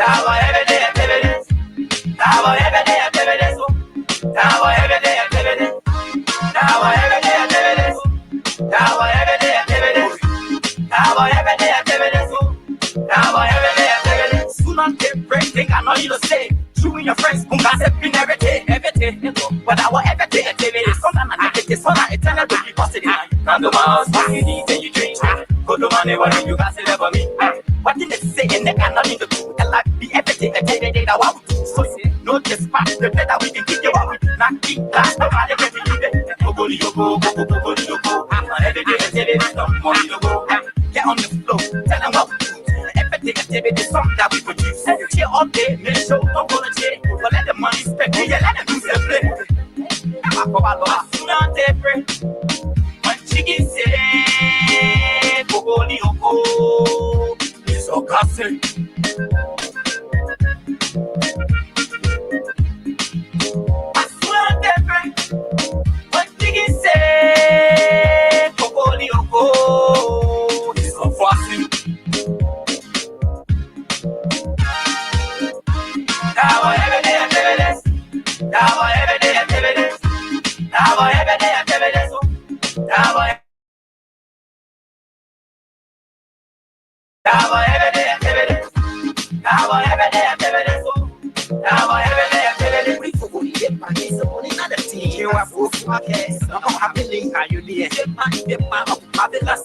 every day activities. Now every day activities. Now every day activities. Now every day activities. Now every day activities. Now every day activities. Now every day activities. Soon on take break, think I know you to say. You and your friends, who got every day, every day. But our every day activities. Sometimes I take this, sometimes it's another be positive. Come to my house, what you eat and you drink. Go to money, what you got to for me. What did they say? And they cannot need to do. And like be every day that what we do. So no despite the better we can keep you up. Not keep that, nobody can believe it. Go, every day activities, don't money to go. Get on the floor, tell them what we do. Every day activities, something that we produce. Cheer all day, make sure don't go to jail. But let the money spend, yeah, let them do their play. I'm a couple of soon on take break. When chicken say, go, it's so classic. What chicken say, go, it's so fast. Now every day activities. Now every day activities. Now every day activities. Now every day activities. Now every day activities. Now every day activities. We forgot to get money, so money not a thing. You are full of case. I'm happy. Are you there? Get my fabulous.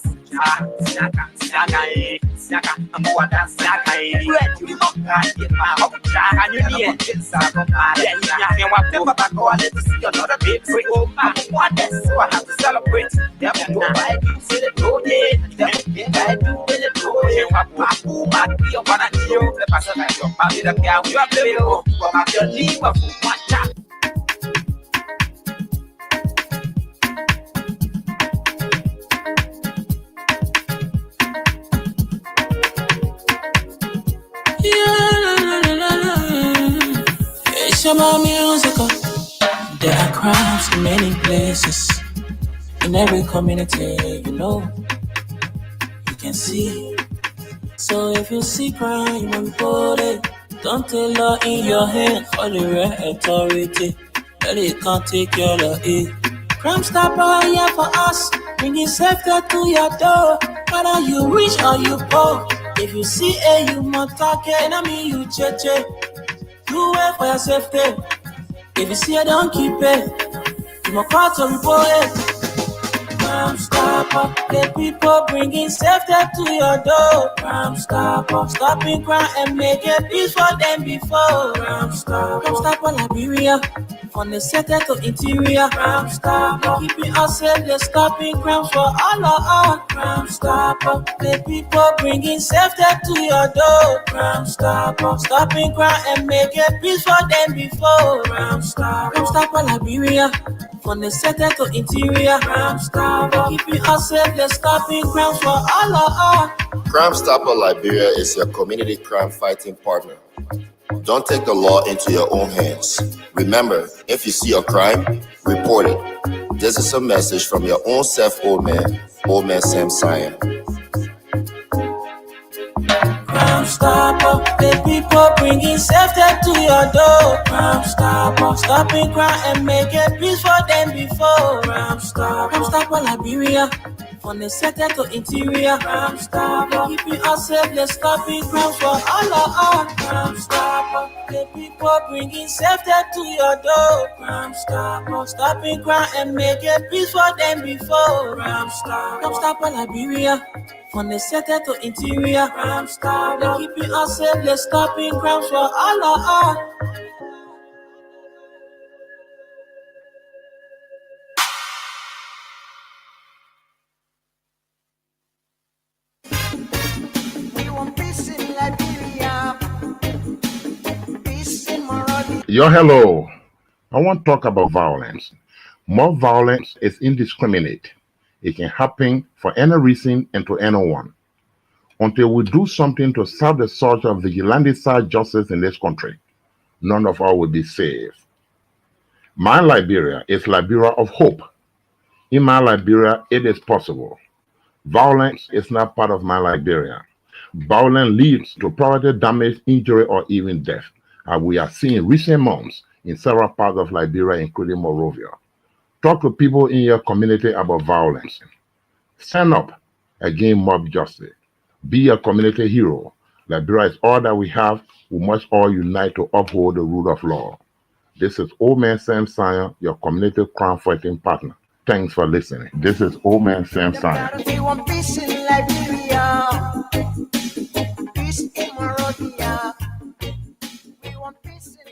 Saka, I'm more than Saka. You know, get my hope. And you need it. Saka, then you can walk the back or let us see another big free. Oh, I want this, so I have to celebrate. Never do I do see the road, never get I do with the road. You have to my deal, but I feel the person like your family, the girl, you are the real. But I'm your leave of one time. It's about music. There are crimes in many places, in every community, you can see. So if you see crime, you report it. Don't take law in your hand, call the right authority. That it can't take your law. Crime Stopper here for us, bringing safety to your door. Whether you rich or you poor, if you see you must talk it, and I mean you cheche. You wait for your safety. If you see don't keep it. You must call to report it. Crime Stopper, the people bringing safety to your door. Crime Stopper, stopping crime and making peace for them before. Crime Stopper Liberia, from the center to interior. Crime Stopper, keeping us safe, they're stopping crimes for all of us. Crime Stopper, the people bringing safety to your door. Crime Stopper, stopping crime and making peace for them before. Crime Stopper Liberia, from the center to interior. Crime Stopper, keeping us safe, they're stopping crimes for all of us. Crime Stopper Liberia is your community crime fighting partner. Don't take the law into your own hands. Remember, if you see a crime, report it. This is a message from your own self, Old Man Sam Cyan. Crime Stopper, the people bringing safety to your door. Crime Stopper, stopping crime and making peace for them before. Crime Stopper Liberia, from the center to interior. Crime Stopper, keeping us safe, they're stopping crimes for all of us. Crime Stopper, the people bringing safety to your door. Crime Stopper, stopping crime and making peace for them before. Crime Stopper Liberia, from the center to interior. Crime Stopper, keeping us safe, they're stopping crimes for all of us. Yo, hello. I want to talk about violence. More violence is indiscriminate. It can happen for any reason and to anyone. Until we do something to stop the surge of vigilante-style justice in this country, none of us will be safe. My Liberia is Liberia of hope. In my Liberia, it is possible. Violence is not part of my Liberia. Violence leads to property damage, injury, or even death, as we are seeing in recent months in several parts of Liberia, including Monrovia. Talk to people in your community about violence. Stand up against mob justice. Be a community hero. Liberia is all that we have. We must all unite to uphold the rule of law. This is Old Man Sam Sion, your community crime fighting partner. Thanks for listening. This is Old Man Sam Sion. We want peace in Liberia, peace in Monrovia. We want peace in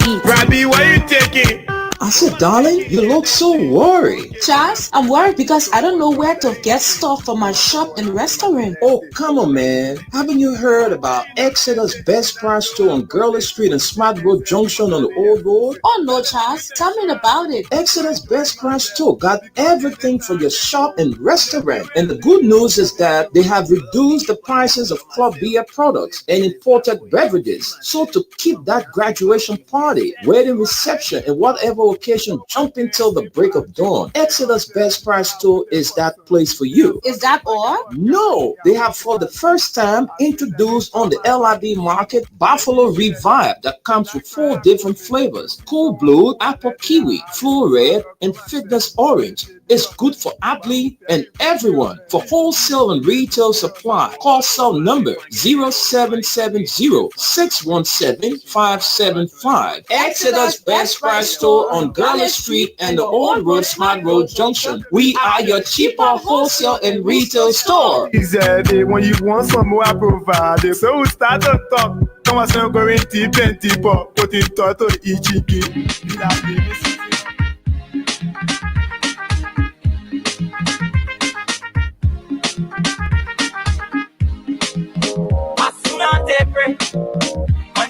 Liberia. Robbie, why you taking? I said, darling, you look so worried. Charles, I'm worried because I don't know where to get stuff for my shop and restaurant. Oh, come on, man. Haven't you heard about Exeter's Best Price Store on Gurley Street and Smart Road Junction on the Old Road? Oh no, Charles, tell me about it. Exeter's Best Price Store got everything for your shop and restaurant. And the good news is that they have reduced the prices of club beer products and imported beverages. So to keep that graduation party, wedding reception, and whatever occasion jumping till the break of dawn, Exeter's Best Price Store is that place for you. Is that all? No, they have for the first time introduced on the LIB market Buffalo Revive that comes with 4 different flavors: Cool Blue, Apple Kiwi, Flu Red, and Fitness Orange. It's good for athlete and everyone. For wholesale and retail supply, call cell number 0770-617-575. Exeter's Best Price Store on Gurley Street and the Old Road Smart Road Junction. We are your cheaper wholesale and retail store. He said, when you want some more, I provide. So we start to talk. Come on, so going to 20 pop. Put in total each chicken.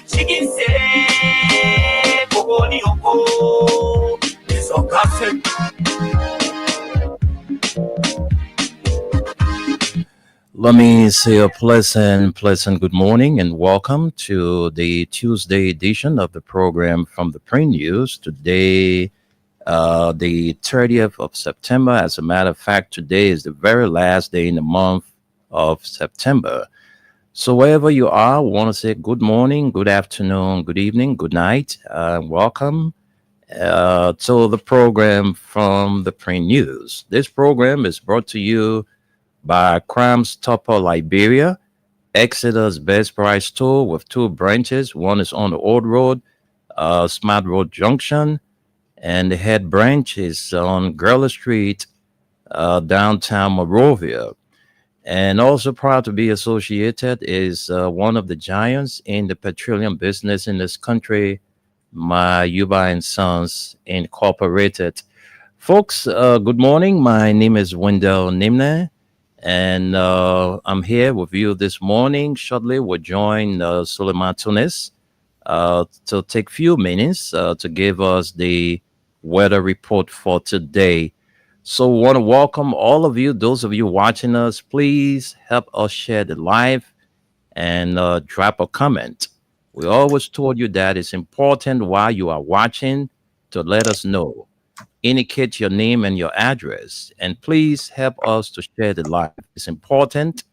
Chicken say, Bogo ni oko, it's a gossip. Let me say a pleasant good morning and welcome to the Tuesday edition of the program from the Print News. Today, the 30th of September. As a matter of fact, today is the very last day in the month of September. So wherever you are, we want to say good morning, good afternoon, good evening, good night. Welcome to the program from the Print News. This program is brought to you by Crime Stopper Liberia, Exeter's Best Price Store with 2 branches. One is on the Old Road, Smart Road Junction, and the head branch is on Gurley Street, downtown Monrovia. And also proud to be associated is one of the giants in the petroleum business in this country, my Yuba and Sons Incorporated. Folks, good morning. My name is Wendell Nimne, and I'm here with you this morning. Shortly, we'll join Suleiman Tunis to take a few minutes to give us the weather report for today. So we want to welcome all of you, those of you watching us. Please help us share the live and drop a comment. We always told you that it's important while you are watching to let us know. Indicate your name and your address, and please help us to share the live. It's important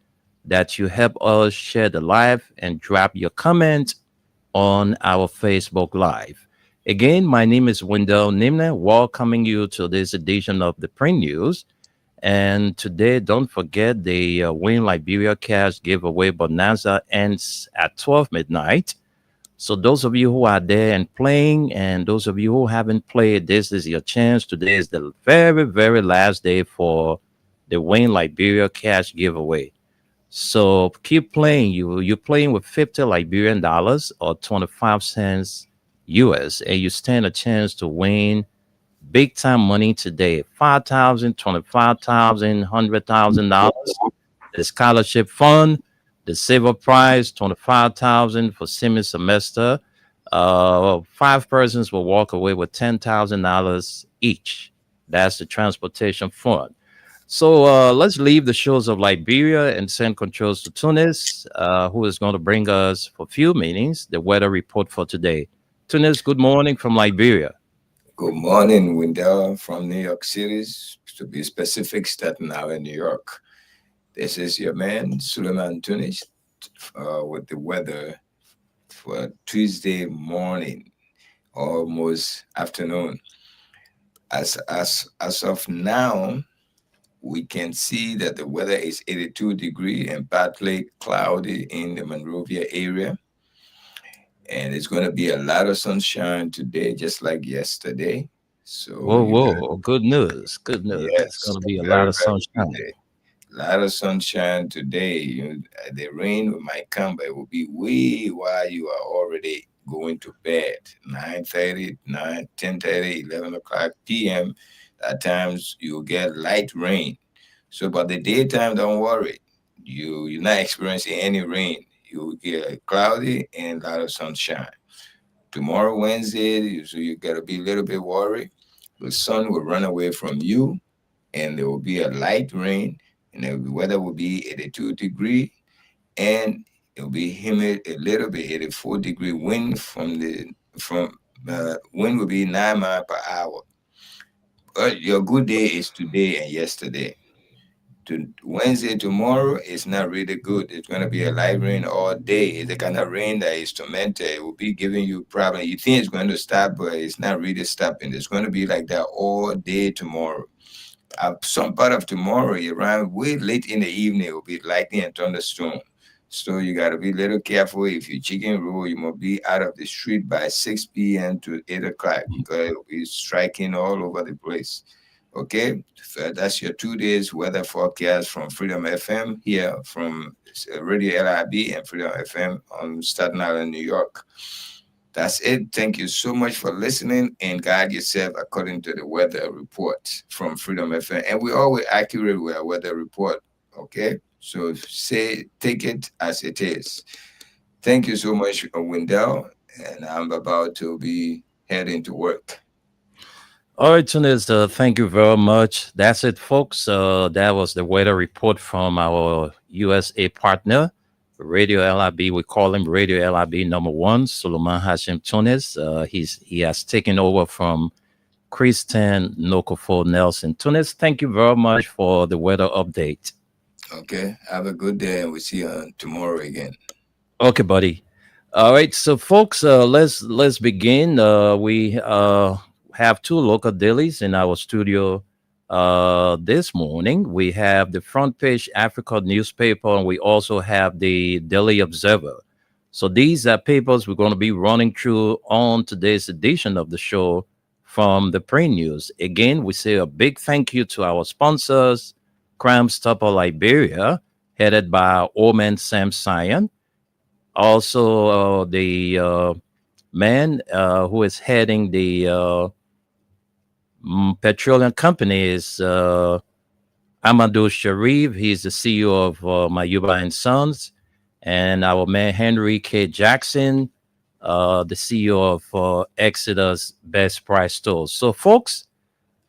that you help us share the live and drop your comment on our Facebook Live. Again, my name is Wendell Nimne, welcoming you to this edition of the Print News. And today, don't forget the Win Liberia Cash giveaway bonanza ends at 12 midnight. So those of you who are there and playing, and those of you who haven't played, this is your chance. Today is the very, very last day for the Win Liberia Cash giveaway. So keep playing. You're playing with $50 Liberian or 25 cents US, and you stand a chance to win big time money today. $5,000, $25,000, $100,000. The scholarship fund, the silver prize, $25,000 for semi-semester. 5 persons will walk away with $10,000 each. That's the transportation fund. So let's leave the shores of Liberia and send controls to Tunis, who is going to bring us for a few minutes the weather report for today. Tunis, good morning from Liberia. Good morning, Wendell, from New York City, to be specific, Staten Island, New York. This is your man, Suleiman Tunis, with the weather for Tuesday morning, almost afternoon. As of now, we can see that the weather is 82 degree and partly cloudy in the Monrovia area. And it's going to be a lot of sunshine today, just like yesterday. So Whoa, you got, whoa. Good news. Good news. It's yes, going to be a lot very, of very good sunshine. day. A lot of sunshine today. The rain might come, but it will be way while you are already going to bed. 9:30, 9, 10:30, 11 o'clock p.m. At times you'll get light rain. So, but the daytime, don't worry. You're not experiencing any rain. You get cloudy and a lot of sunshine. Tomorrow, Wednesday, so you gotta be a little bit worried. The sun will run away from you, and there will be a light rain, and the weather will be 82 degree, and it will be humid a little bit, 84-degree wind from wind will be 9 miles per hour. But your good day is today and yesterday. To Wednesday tomorrow is not really good. It's going to be a light rain all day. It's the kind of rain that is tormented. It will be giving you problem. You think it's going to stop, but it's not really stopping. It's going to be like that all day tomorrow. Some part of tomorrow, around way late in the evening, it will be lightning and thunderstorm. So you got to be a little careful. If you chicken roll, you must be out of the street by 6 p.m. to 8 o'clock because it will be striking all over the place. Okay, so that's your 2 days weather forecast from Freedom FM here from Radio LIB and Freedom FM on Staten Island, New York. That's it. Thank you so much for listening and guide yourself according to the weather report from Freedom FM. And we're always accurate with our weather report. Okay, so take it as it is. Thank you so much, Wendell. And I'm about to be heading to work. All right, Tunis, thank you very much. That's it, folks. That was the weather report from our USA partner, Radio LIB. We call him Radio LIB #1, Suleiman Hashim Tunis. He has taken over from Christian Nokofo Nelson. Tunis, thank you very much for the weather update. Okay, have a good day, and we'll see you tomorrow again. Okay, buddy. All right, so folks, let's begin. We have two local dailies in our studio this morning. We have the Front Page Africa newspaper, and we also have the Daily Observer. So these are papers we're going to be running through on today's edition of the show from the Print News. Again, we say a big thank you to our sponsors, Crime Stopper Liberia, headed by Oman Sam Sion. Also, the man who is heading the petroleum company is Amadou Sharif. He's the CEO of Mayuba and Sons. And our man Henry K. Jackson, the CEO of Exodus Best Price Stores. So, folks,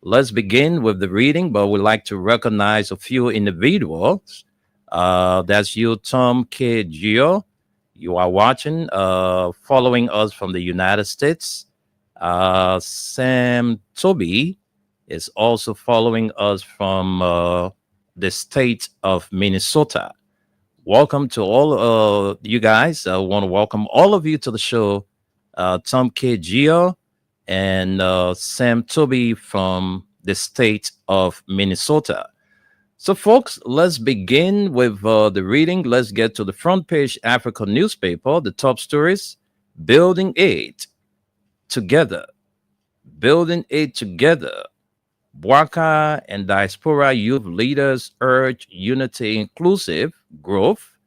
let's begin with the reading, but we'd like to recognize a few individuals. That's you, Tom K. Gio. You are watching, following us from the United States. Sam Toby is also following us from the state of Minnesota. Welcome to all you guys. I want to welcome all of you to the show. Tom K. Gio and Sam Toby from the state of Minnesota. So, folks, let's begin with the reading. Let's get to the Front Page Africa newspaper. The top stories: Building Aid Together. Building Aid Together. Bwaka and diaspora youth leaders urge unity, inclusive growth,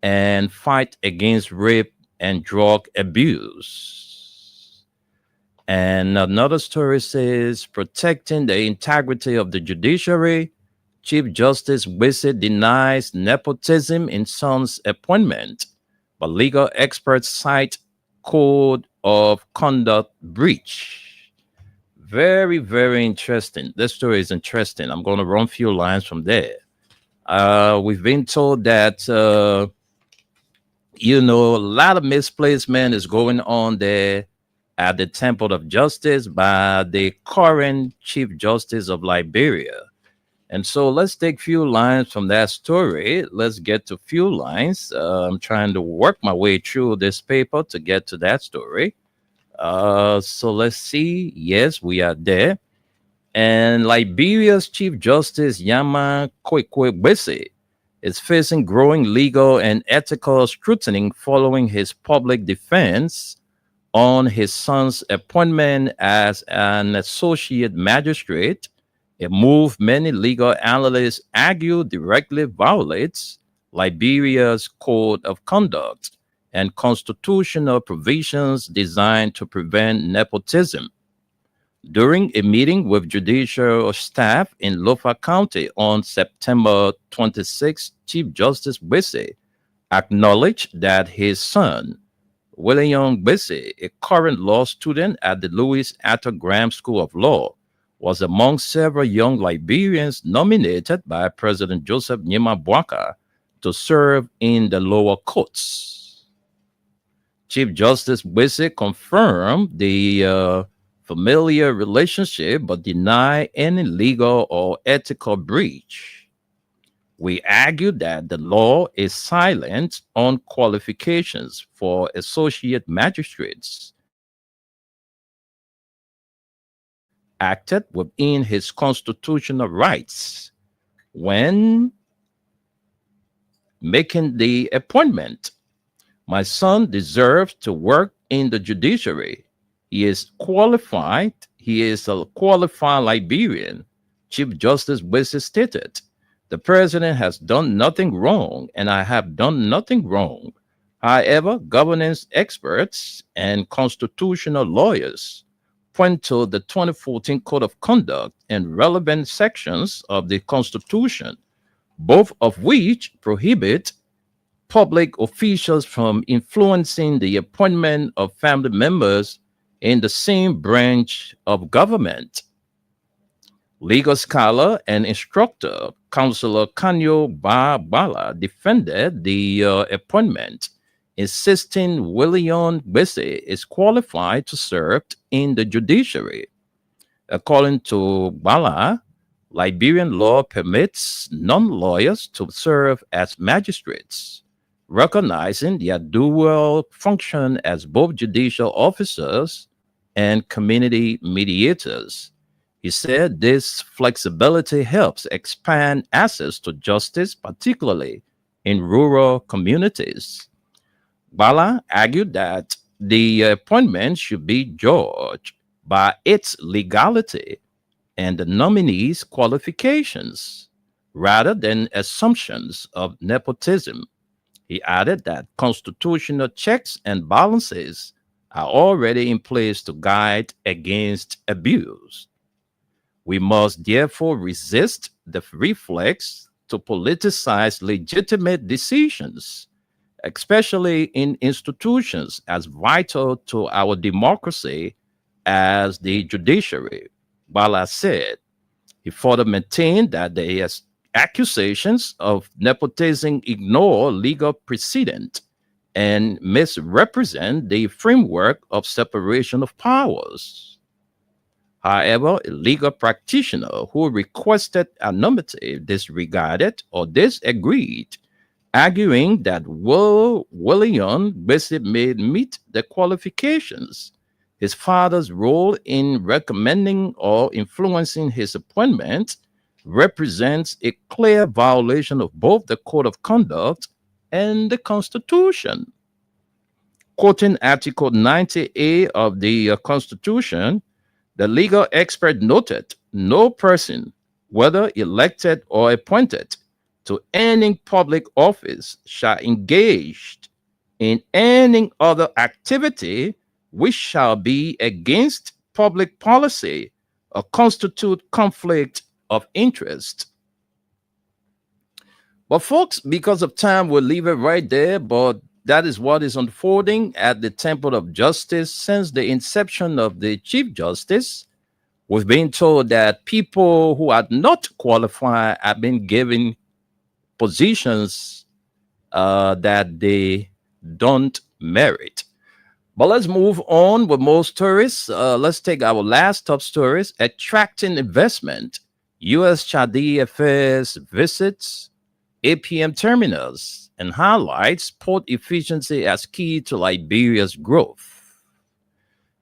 and fight against rape and drug abuse. And another story says, protecting the integrity of the judiciary. Chief Justice Wisse denies nepotism in son's appointment, but legal experts cite code of conduct breach. Very, very interesting. This story is interesting. I'm going to run a few lines from there. We've been told that, a lot of misplacement is going on there at the Temple of Justice by the current Chief Justice of Liberia. And so let's take few lines from that story. Let's get to few lines. I'm trying to work my way through this paper to get to that story. So let's see. Yes, we are there. And Liberia's Chief Justice Yama Kwekwebese is facing growing legal and ethical scrutiny following his public defense on his son's appointment as an associate magistrate, a move many legal analysts argue directly violates Liberia's code of conduct and constitutional provisions designed to prevent nepotism. During a meeting with judicial staff in Lofa County on September 26, Chief Justice Bese acknowledged that his son, William Bese, a current law student at the Louis Arthur Graham School of Law, was among several young Liberians nominated by President Joseph Nyima Bwaka to serve in the lower courts. Chief Justice Bese confirmed the familiar relationship but denied any legal or ethical breach. We argue that the law is silent on qualifications for associate magistrates, acted within his constitutional rights when making the appointment. My son deserves to work in the judiciary. He is qualified. He is a qualified Liberian, Chief Justice Bese stated. The president has done nothing wrong, and I have done nothing wrong. However, governance experts and constitutional lawyers point to the 2014 Code of Conduct and relevant sections of the Constitution, both of which prohibit public officials from influencing the appointment of family members in the same branch of government. Legal scholar and instructor, Counselor Kanyo Bala, defended the appointment, insisting William Bese is qualified to serve in the judiciary. According to Bala, Liberian law permits non-lawyers to serve as magistrates, recognizing their dual function as both judicial officers and community mediators. He said this flexibility helps expand access to justice, particularly in rural communities. Bala argued that the appointment should be judged by its legality and the nominee's qualifications rather than assumptions of nepotism. He added that constitutional checks and balances are already in place to guide against abuse. We must therefore resist the reflex to politicize legitimate decisions, especially in institutions as vital to our democracy as the judiciary, Bala said. He further maintained that the accusations of nepotism ignore legal precedent and misrepresent the framework of separation of powers. However, a legal practitioner who requested anonymity disregarded or disagreed, arguing that William Bese may meet the qualifications. His father's role in recommending or influencing his appointment represents a clear violation of both the Code of Conduct and the Constitution. Quoting Article 90A of the Constitution, the legal expert noted, no person, whether elected or appointed to any public office, shall engage in any other activity which shall be against public policy or constitute conflict of interest. But folks, because of time, we'll leave it right there, but that is what is unfolding at the Temple of Justice since the inception of the Chief Justice. We've been told that people who are not qualified have been given positions that they don't merit. But let's move on with more stories. Let's take our last top stories. Attracting investment. U.S. Chadi Affairs visits APM terminals and highlights port efficiency as key to Liberia's growth.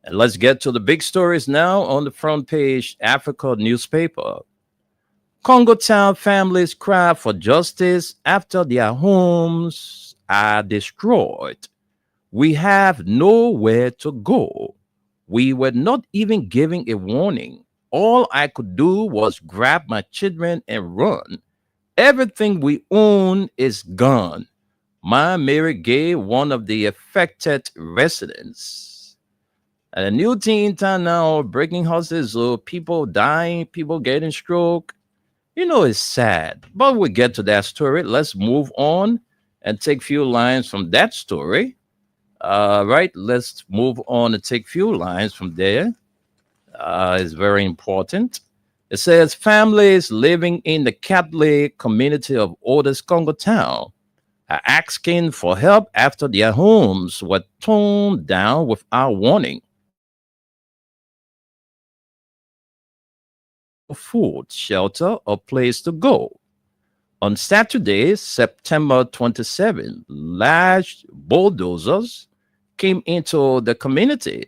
And let's get to the big stories now on the front page Africa newspaper. Congo Town families cry for justice after their homes are destroyed. We have nowhere to go. We were not even given a warning. All I could do was grab my children and run. Everything we own is gone. Ma Mary Gay, one of the affected residents. And a new thing in town now, breaking houses, so people dying, people getting stroke. You know, it's sad, but we'll get to that story. Let's move on and take a few lines from that story. Right, let's move on and take a few lines from there. It's very important. It says families living in the Catholic community of Otis Congo Town are asking for help after their homes were torn down without warning. Food, shelter, or place to go. On Saturday, September 27, large bulldozers came into the community.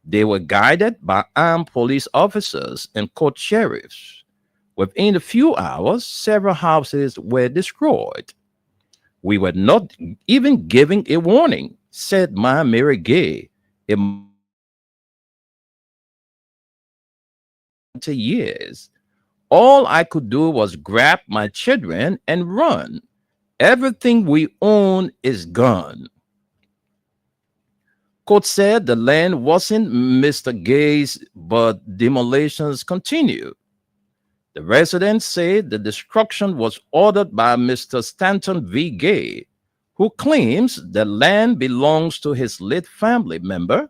They were guided by armed police officers and court sheriffs. Within a few hours, several houses were destroyed. We were not even given a warning, said Ma Mary Gay, years. All I could do was grab my children and run. Everything we own is gone. Court said the land wasn't Mr. Gay's, but demolitions continue. The residents said the destruction was ordered by Mr. Stanton V. Gay, who claims the land belongs to his late family member.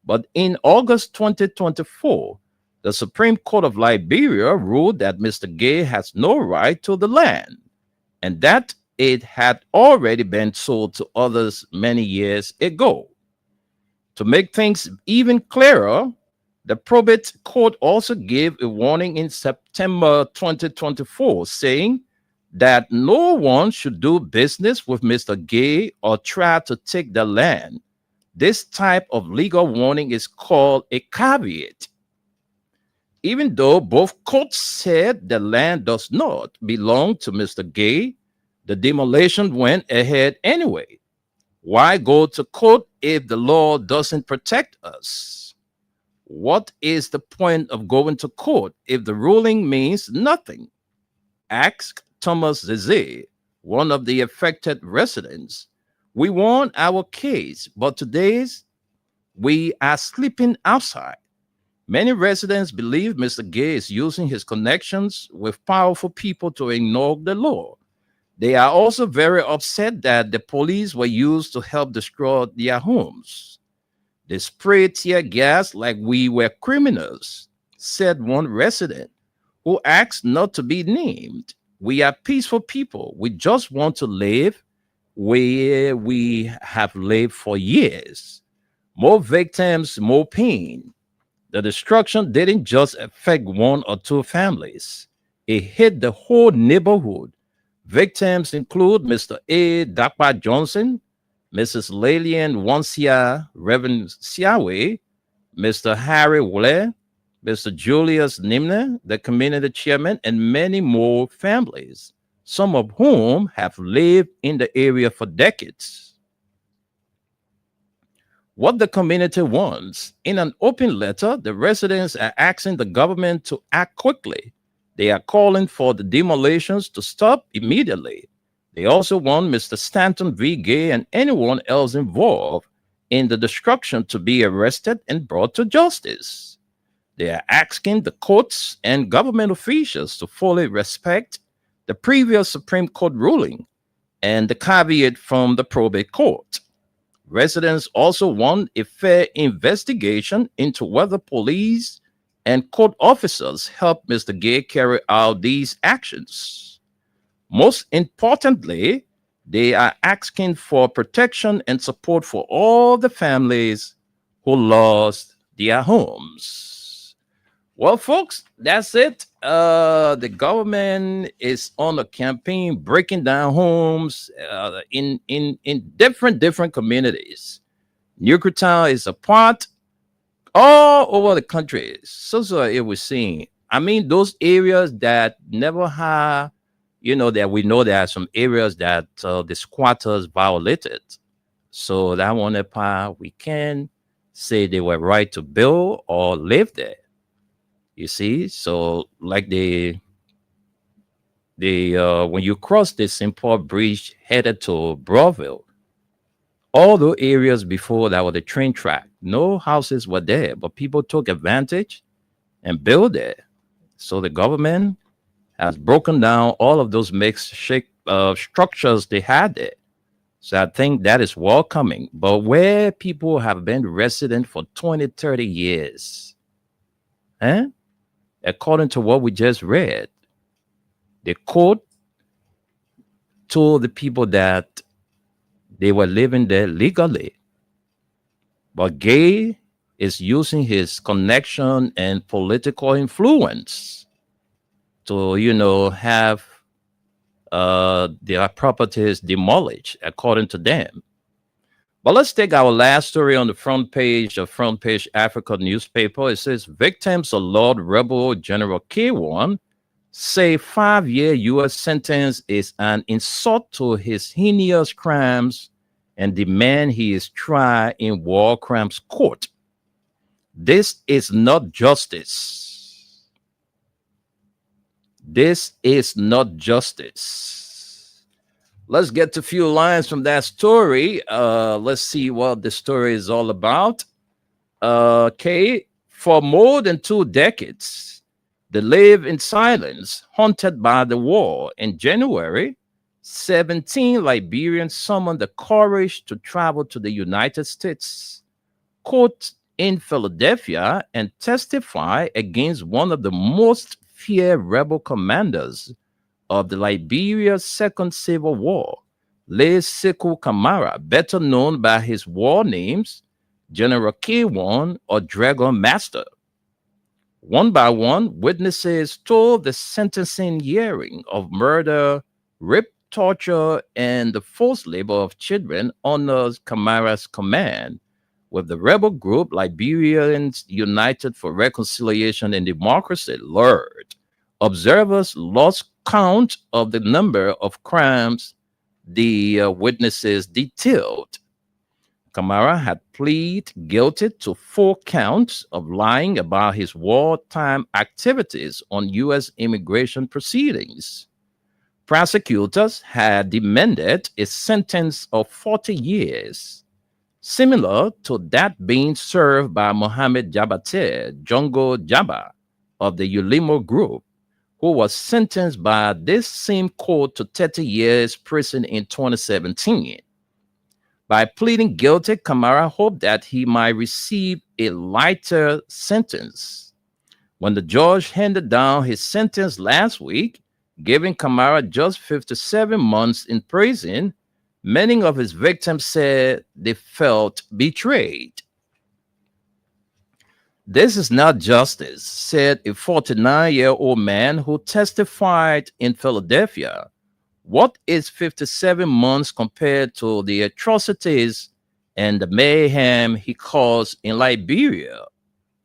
But in August 2024, the Supreme Court of Liberia ruled that Mr. Gay has no right to the land and that it had already been sold to others many years ago. To make things even clearer, the probate court also gave a warning in September 2024 saying that no one should do business with Mr. Gay or try to take the land. This type of legal warning is called a caveat. Even though both courts said the land does not belong to Mr. Gay, the demolition went ahead anyway. Why go to court if the law doesn't protect us? What is the point of going to court if the ruling means nothing? Asked Thomas Zeze, one of the affected residents. We won our case, but today's we are sleeping outside. Many residents believe Mr. Gay is using his connections with powerful people to ignore the law. They are also very upset that the police were used to help destroy their homes. They sprayed tear gas like we were criminals, said one resident who asked not to be named. We are peaceful people. We just want to live where we have lived for years. More victims, more pain. The destruction didn't just affect one or two families. It hit the whole neighborhood. Victims include Mr. A. Dakpa Johnson, Mrs. Lillian Wansia, Reverend Siawe, Mr. Harry Wule, Mr. Julius Nimne, the community chairman, and many more families, some of whom have lived in the area for decades. What the community wants. In an open letter, the residents are asking the government to act quickly. They are calling for the demolitions to stop immediately. They also want Mr. Stanton V. Gay and anyone else involved in the destruction to be arrested and brought to justice. They are asking the courts and government officials to fully respect the previous Supreme Court ruling and the caveat from the probate court. Residents also want a fair investigation into whether police and court officers helped Mr. Gay carry out these actions. Most importantly, they are asking for protection and support for all the families who lost their homes. Well, folks, that's it. the government is on a campaign breaking down homes in different communities. Newtown is a part all over the country. So it was seeing. I mean, those areas that never had, that we know there are some areas that the squatters violated. So that one part we can say they were right to build or live there. You see, so like the when you cross the St. Paul Bridge headed to Broadville, all the areas before that were the train track, no houses were there, but people took advantage and built there. So the government has broken down all of those makeshift structures they had there. So I think that is welcoming. But where people have been resident for 20, 30 years, according to what we just read, the court told the people that they were living there legally. But Gay is using his connection and political influence to, have their properties demolished, according to them. But let's take our last story on the front page of Front Page Africa newspaper. It says victims of Lord Rebel General K1 say 5-year U.S. sentence is an insult to his heinous crimes and demand he is tried in war crimes court. This is not justice. This is not justice. Let's get to a few lines from that story. Let's see what the story is all about. Okay, for more than 2 decades, they live in silence, haunted by the war. In January, 17 Liberians summoned the courage to travel to the United States court in Philadelphia and testify against one of the most feared rebel commanders of the Liberia's Second Civil War, Lee Sekou Kamara, better known by his war names, General K1 or Dragon Master. One by one, witnesses told the sentencing hearing of murder, rape, torture, and the forced labor of children honors Kamara's command with the rebel group Liberians United for Reconciliation and Democracy, LURD. Observers lost count of the number of crimes the witnesses detailed. Kamara had pleaded guilty to 4 counts of lying about his wartime activities on U.S. immigration proceedings. Prosecutors had demanded a sentence of 40 years, similar to that being served by Mohammed Jabate Jongo Jaba of the Ulimo Group, who was sentenced by this same court to 30 years prison in 2017. By pleading guilty, Kamara hoped that he might receive a lighter sentence. When the judge handed down his sentence last week, giving Kamara just 57 months in prison, many of his victims said they felt betrayed. This is not justice, said a 49-year-old man who testified in Philadelphia. What is 57 months compared to the atrocities and the mayhem he caused in Liberia?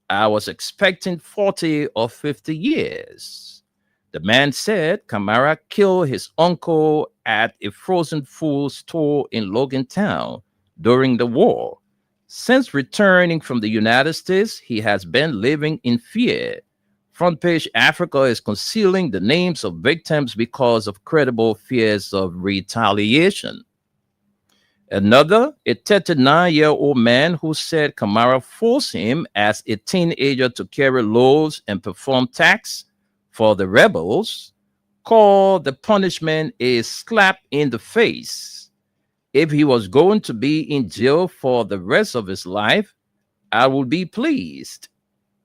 I was expecting 40 or 50 years. The man said Kamara killed his uncle at a frozen food store in Logantown during the war. Since returning from the United States, he has been living in fear. Front Page Africa is concealing the names of victims because of credible fears of retaliation. Another, a 39-year-old man who said Kamara forced him as a teenager to carry loads and perform tasks for the rebels, called the punishment a slap in the face. If he was going to be in jail for the rest of his life, I would be pleased.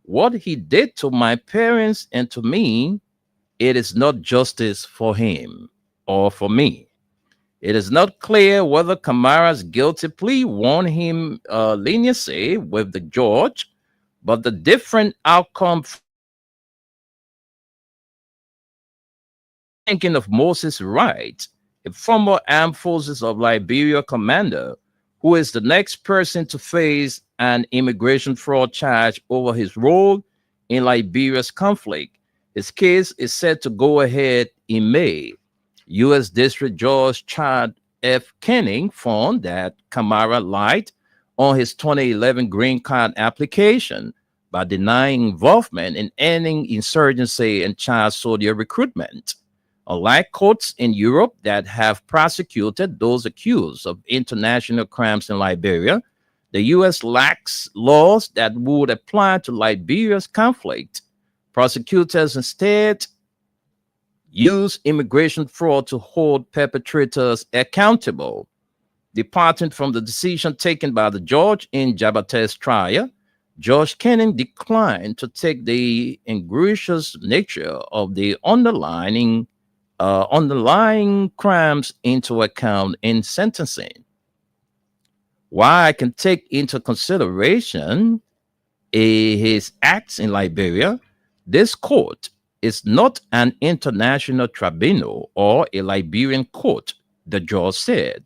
What he did to my parents and to me, it is not justice for him or for me. It is not clear whether Kamara's guilty plea won him leniency with the judge, but the different outcome Thinking of Moses Wright, a former Armed Forces of Liberia commander, who is the next person to face an immigration fraud charge over his role in Liberia's conflict. His case is set to go ahead in May. U.S. District Judge Chad F. Kenning found that Kamara lied on his 2011 green card application by denying involvement in ending insurgency and child soldier recruitment. Unlike courts in Europe that have prosecuted those accused of international crimes in Liberia, the U.S. lacks laws that would apply to Liberia's conflict. Prosecutors instead use immigration fraud to hold perpetrators accountable. Departing from the decision taken by the judge in Jabate's trial, Judge Kenning declined to take the egregious nature of the underlying crimes into account in sentencing. While I can take into consideration his acts in Liberia, this court is not an international tribunal or a Liberian court, the judge said,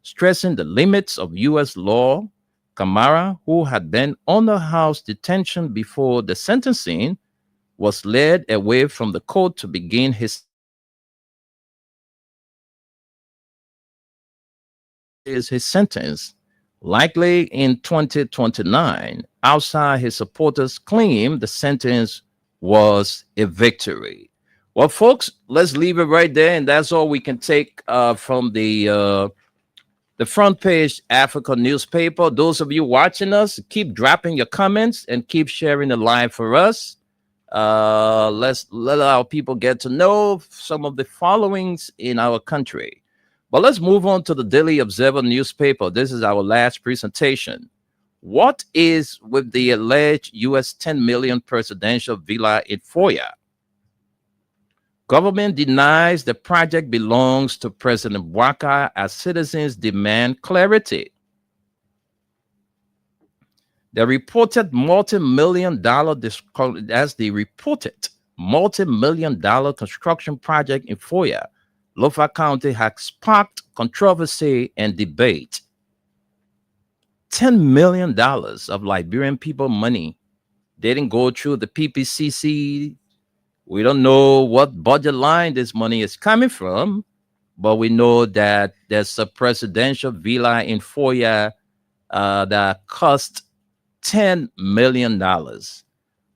stressing the limits of U.S. law. Kamara, who had been under house detention before the sentencing, was led away from the court to begin his sentence, likely in 2029. Outside, his supporters claim the sentence was a victory. Well, folks, let's leave it right there, and that's all we can take from the front page Africa newspaper. Those of you watching us, keep dropping your comments and keep sharing the live for us. Let's let our people get to know some of the followings in our country. But let's move on to the Daily Observer newspaper. This is our last presentation. What is with the alleged U.S. $10 million presidential villa in Foya? Government denies the project belongs to President Bouaka as citizens demand clarity. The reported multi-million dollar construction project in Foya, Lofa County, has sparked controversy and debate. $10 million of Liberian people money didn't go through the PPCC. We don't know what budget line this money is coming from, but we know that there's a presidential villa in Foya that cost $10 million.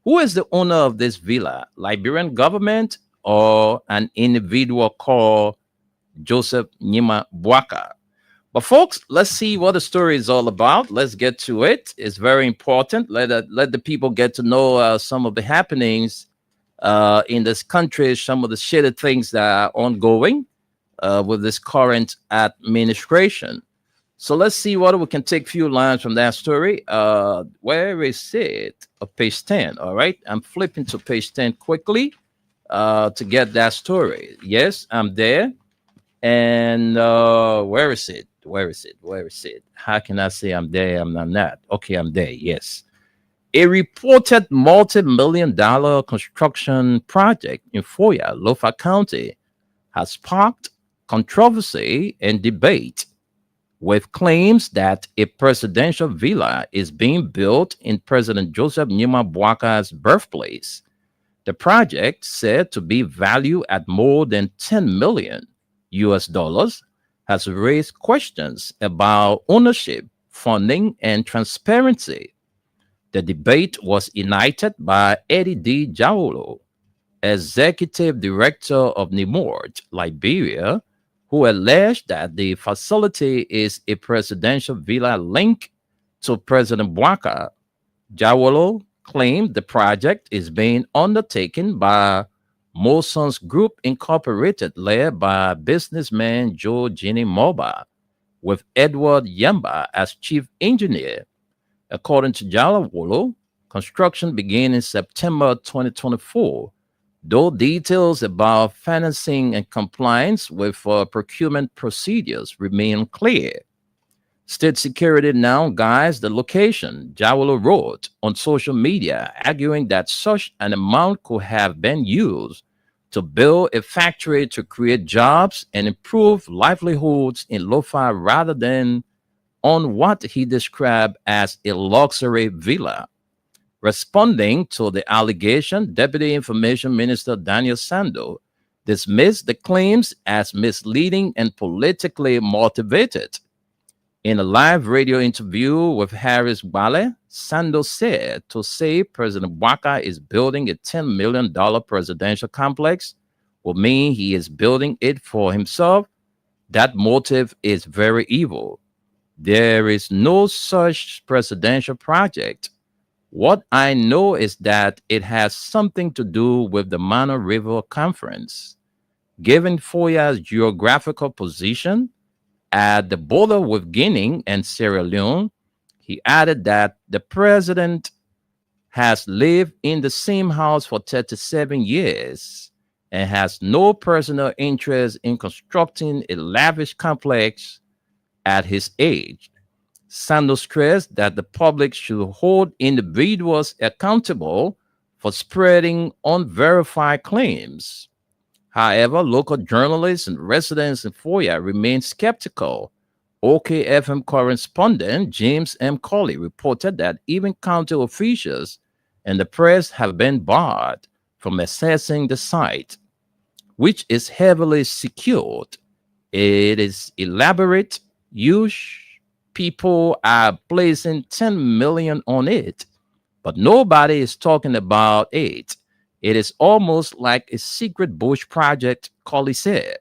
Who is the owner of this villa? Liberian government or an individual called Joseph Nyima Bouaka? But folks, let's see what the story is all about. Let's get to it. It's very important. Let the people get to know some of the happenings in this country, some of the shitty things that are ongoing with this current administration. So let's see what we can take a few lines from that story. Where is it? Page 10. All right. I'm flipping to page 10 quickly to get that story. Yes, I'm there. And where is it? Where is it? Where is it? How can I say I'm there? I'm not. Okay, I'm there. Yes. A reported multi-million dollar construction project in Foya, Lofa County, has sparked controversy and debate, with claims that a presidential villa is being built in President Joseph Nyima Bouaka's birthplace. The project, said to be valued at more than $10 million US, has raised questions about ownership, funding, and transparency. The debate was ignited by Eddie D. Jawolo, executive director of NIMORD, Liberia, who alleged that the facility is a presidential villa linked to President Bouaka. Jawolo claimed the project is being undertaken by Mosons Group Incorporated, led by businessman Joe Ginny Moba, with Edward Yamba as chief engineer. According to Jawolo, construction began in September 2024, though details about financing and compliance with procurement procedures remain unclear. State security now guides the location, Jawolo wrote on social media, arguing that such an amount could have been used to build a factory to create jobs and improve livelihoods in Lofa rather than on what he described as a luxury villa. Responding to the allegation, Deputy Information Minister Daniel Sando dismissed the claims as misleading and politically motivated. In a live radio interview with Harris Wale, Sando said to say President Waka is building a $10 million presidential complex will mean he is building it for himself. That motive is very evil. There is no such presidential project. What I know is that it has something to do with the Mano River Conference. Given Foya's geographical position at the border with Guinea and Sierra Leone, he added that the president has lived in the same house for 37 years and has no personal interest in constructing a lavish complex at his age. Sando stressed that the public should hold individuals accountable for spreading unverified claims. However, local journalists and residents in Foya remain skeptical. OKFM correspondent James M. Colley reported that even county officials and the press have been barred from accessing the site, which is heavily secured. It is elaborate, huge. People are placing 10 million on it, but nobody is talking about it. It is almost like a secret bush project, Colley said.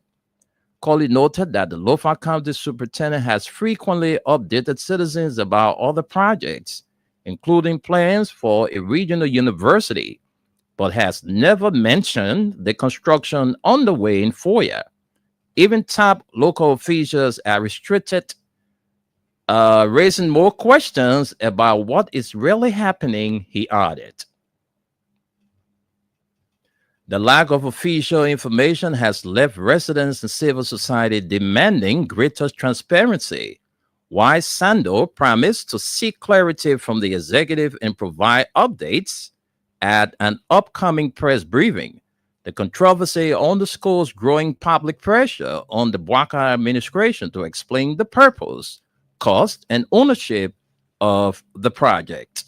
Colley noted that the Lofa County Superintendent has frequently updated citizens about other projects, including plans for a regional university, but has never mentioned the construction underway in Foya. Even top local officials are restricted, raising more questions about what is really happening, he added. The lack of official information has left residents and civil society demanding greater transparency. While Sando promised to seek clarity from the executive and provide updates at an upcoming press briefing, the controversy underscores growing public pressure on the Bwaka administration to explain the purpose, cost, and ownership of the project.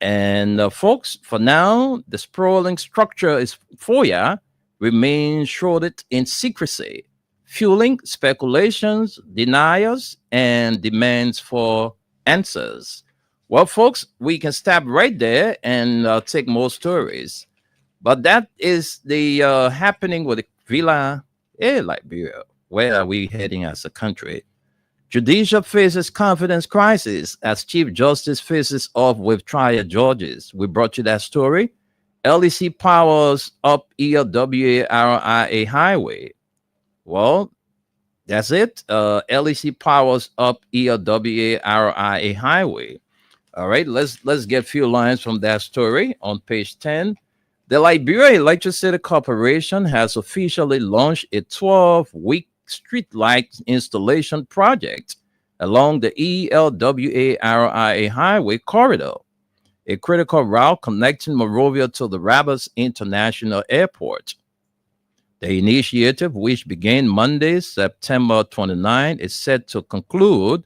And folks, for now, the sprawling structure is Foya remains shrouded in secrecy, fueling speculations, denials, and demands for answers. Well, folks, we can stop right there and take more stories. But that is the happening with the Villa Air Liberia. Where are we heading as a country? Judicial faces confidence crisis as Chief Justice faces off with trial judges. We brought you that story. LEC powers up ELWA Highway. Well, that's it. LEC powers up ELWA Highway. All right, let's get a few lines from that story on page 10. The Liberia Electricity Corporation has officially launched a 12-week streetlight installation project along the ELWA Highway corridor, a critical route connecting Monrovia to the Rabat International Airport. The initiative, which began Monday, September 29, is set to conclude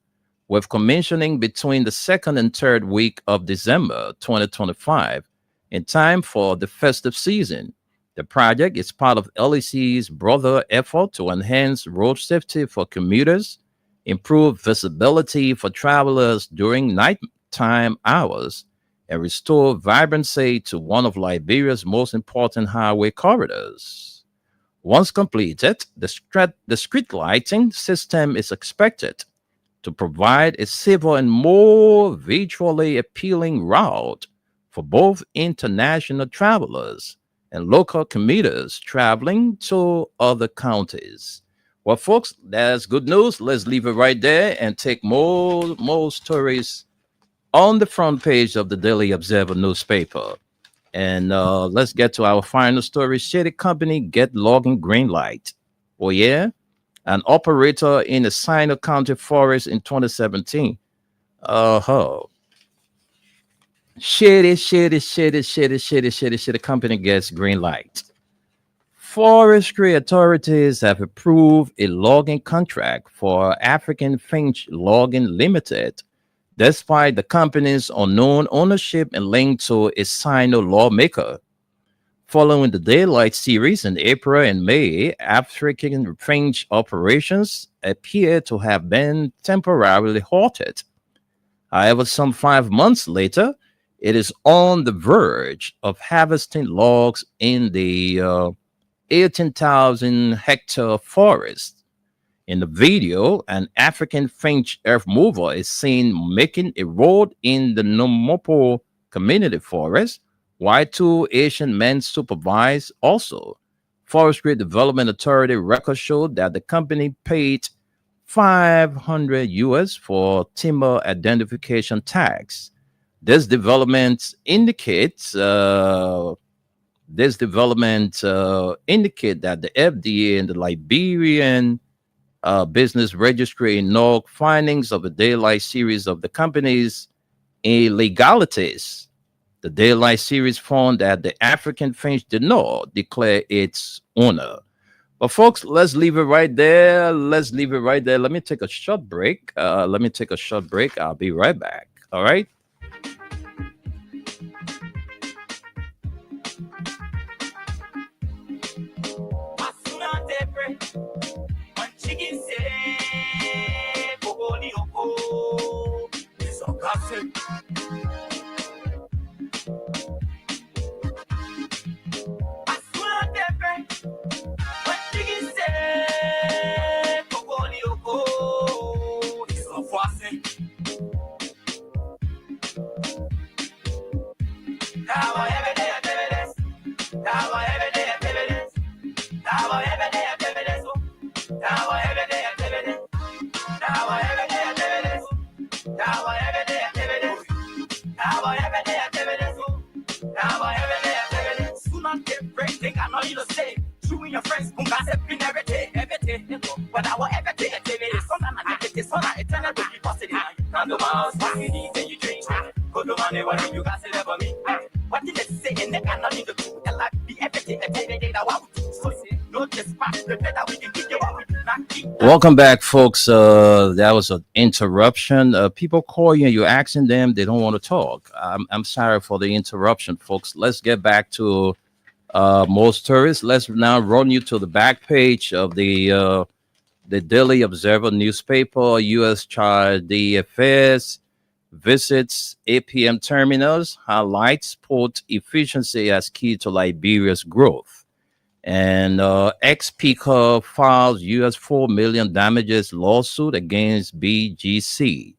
with commissioning between the second and third week of December 2025 in time for the festive season. The project is part of LEC's broader effort to enhance road safety for commuters, improve visibility for travelers during nighttime hours, and restore vibrancy to one of Liberia's most important highway corridors. Once completed, the street lighting system is expected to provide a safer and more visually appealing route for both international travelers and local commuters traveling to other counties. Well, folks, that's good news. Let's leave it right there and take more stories on the front page of the Daily Observer newspaper. And let's get to our final story. Shady company get logging green light. Oh, yeah? An operator in the Sino County forest in 2017. Shady company gets green light. Forestry authorities have approved a logging contract for African Finch Logging Limited, despite the company's unknown ownership and link to a Sino lawmaker. Following the daylight series in April and May, African Finch operations appear to have been temporarily halted. However, some 5 months later, it is on the verge of harvesting logs in the 18,000 hectare forest. In the video, an African Finch earth mover is seen making a road in the Nomopo community forest, while two Asian men supervise also. Forestry Development Authority records showed that the company paid 500 US for timber identification tags. This development indicates indicate that the FDA and the Liberian Business Registry ignore findings of the daylight series of the company's illegalities. The daylight series found that the African Finch did not declare its owner. But folks, let's leave it right there. Let's leave it right there. Let me take a short break. I'll be right back. All right. Welcome back, folks. That was an interruption. People call you and you're asking them, they don't want to talk. I'm sorry for the interruption, folks. Let's get back to most tourists. Let's now run you to the back page of the Daily Observer newspaper. U.S. Child DFS visits APM terminals, highlights port efficiency as key to Liberia's growth. And ex-speaker files US $4 million damages lawsuit against BGC.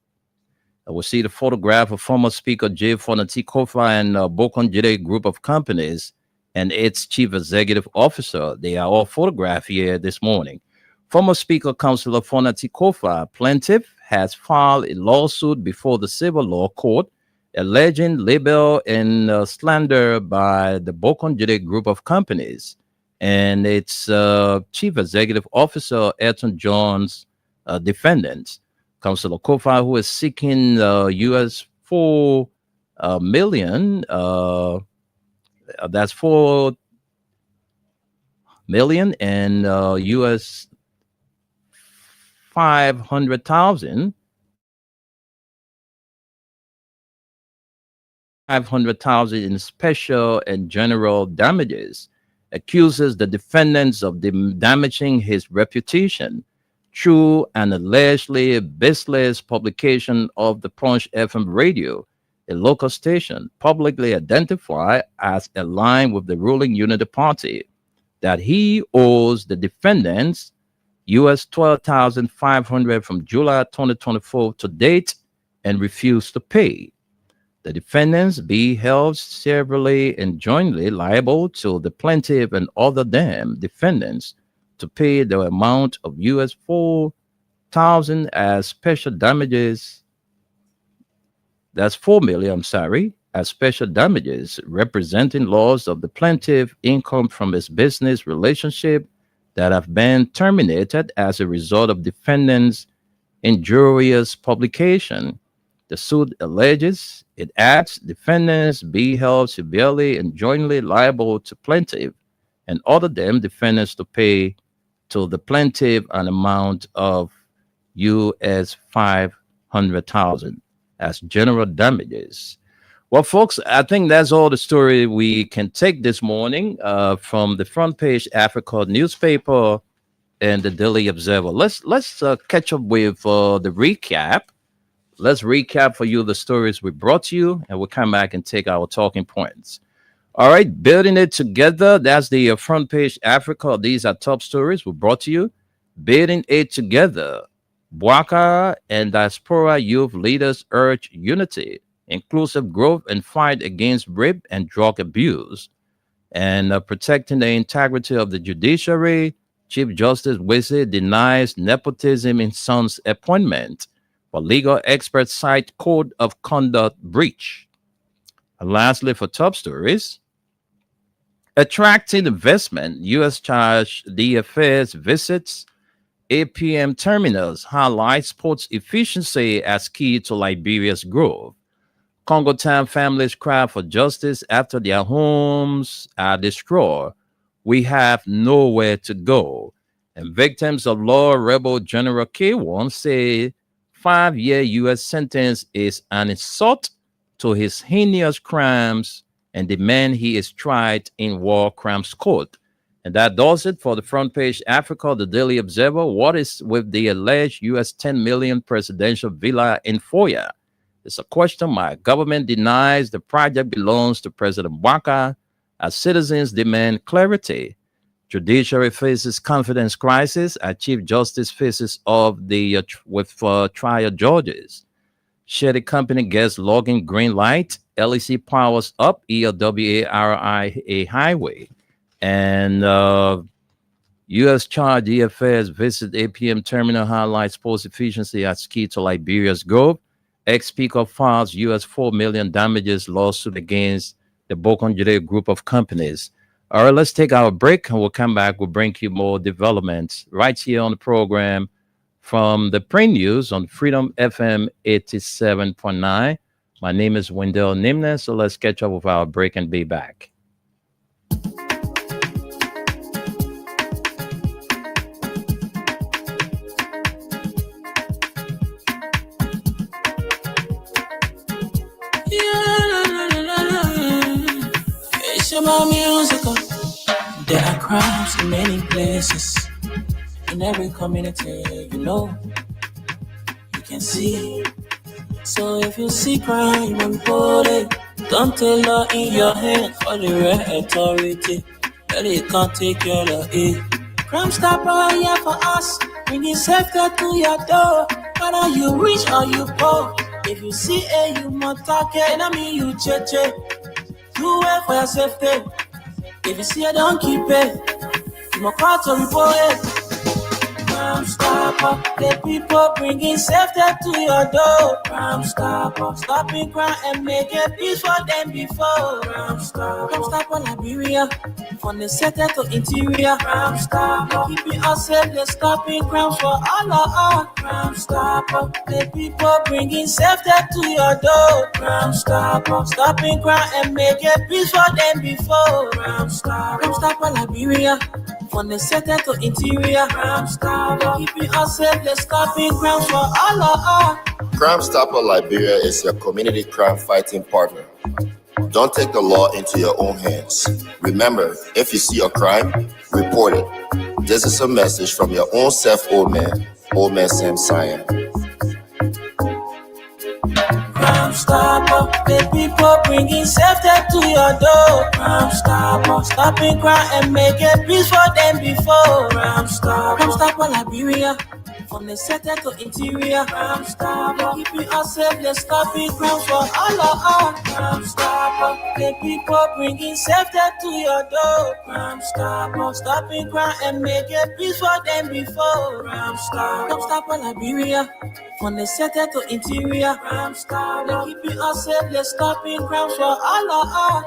We'll see the photograph of former Speaker J. Fonati Kofa and Bokonjide Group of Companies and its chief executive officer. They are all photographed here this morning. Former Speaker Councilor Fonati Kofa, plaintiff, has filed a lawsuit before the civil law court alleging libel and slander by the Bokonjide Group of Companies and its chief executive officer, Elton John's defendants. Councilor Kofa, who is seeking US $4 million, that's $4 million, and US 500,000 in special and general damages, accuses the defendants of damaging his reputation through an allegedly baseless publication of the Punch FM radio, a local station publicly identified as aligned with the ruling Unity Party, that he owes the defendants US $12,500 from July 2024 to date and refused to pay. The defendants be held severally and jointly liable to the plaintiff and other them defendants to pay the amount of US $4,000 as special damages. That's $4 million, as special damages representing loss of the plaintiff income from his business relationship that have been terminated as a result of defendants' injurious publication. The suit alleges, it adds, defendants be held severely and jointly liable to plaintiff and ordered them defendants to pay to the plaintiff an amount of US 500,000 as general damages. Well, folks, I think that's all the story we can take this morning from the front page Africa newspaper and the Daily Observer. Let's catch up with the recap. Let's recap for you the stories we brought you, and we'll come back and take our talking points. All right, building it together. That's the front page Africa. These are top stories we brought to you. Building it together. Bwaka and diaspora youth leaders urge unity, inclusive growth, and fight against rape and drug abuse. And protecting the integrity of the judiciary. Chief Justice Wise denies nepotism in son's appointment. But legal experts cite code of conduct breach. And lastly, for top stories, attracting investment, U.S. charge DFS visits APM terminals highlight sports efficiency as key to Liberia's growth. Congo Town families cry for justice after their homes are destroyed. We have nowhere to go. And victims of Law Rebel General K1 say 5-year U.S. sentence is an insult to his heinous crimes and demand he is tried in war crimes court. And that does it for the front page Africa, the Daily Observer. What is with the alleged U.S. 10 million presidential villa in Foya? It's a question my government denies the project belongs to President Bwaka as citizens demand clarity. Judiciary faces confidence crisis as Chief Justice faces of the trial judges. Shady company gets logging green light. LEC powers up ELWARIA highway. And U.S. charge DFS visit APM terminal highlights post efficiency as key to Liberia's growth. Ex-Speaker files U.S. $4 million damages lawsuit against the Bokonjide group of companies. All right, let's take our break and we'll come back. We'll bring you more developments right here on the program from the Print News on Freedom FM 87.9. My name is Wendell Nimna, so let's catch up with our break and be back. About musical. There are crimes in many places, in every community, you can see. So if you see crime, report it. Don't take law in your hand for the right authority. But it can't take care of it. Crime Stopper here for us, bringing safety to your door. Whether you rich or you poor, if you see a you must talk it, I mean you cheche. Do it for your safety. If you see it, don't keep it. You must call to report it. Crime Stopper, the people bringing safety to your door. Crime Stopper, stopping crime and making peace for them before. Crime Stopper Liberia, from the center to interior. Crime Stopper, keeping us safe, they're stopping crime for all of us. Crime Stopper, the people bringing safety to your door. Crime Stopper, stopping crime and making peace for them before. Crime Stopper Liberia, from the center to interior. Crime Stopper, keeping us safe, they're stopping crime for all of us. Crime Stopper Liberia is your community crime fighting partner. Don't take the law into your own hands. Remember, if you see a crime, report it. This is a message from your own self, Old Man Sam Cyan. Crime Stopper, the people bringing safety to your door. Crime Stopper, stopping crime and making peace for them before. Crime Stopper Liberia, from the center to interior. Crime Stopper, keeping us safe, they're stopping crime for all of us. Crime Stopper, the people bringing safety to your door. Crime Stopper, stopping crime and making peace for them before. Crime Stopper Liberia, from the center to interior. Crime Stopper, keeping us safe, they're stopping crime for all of us.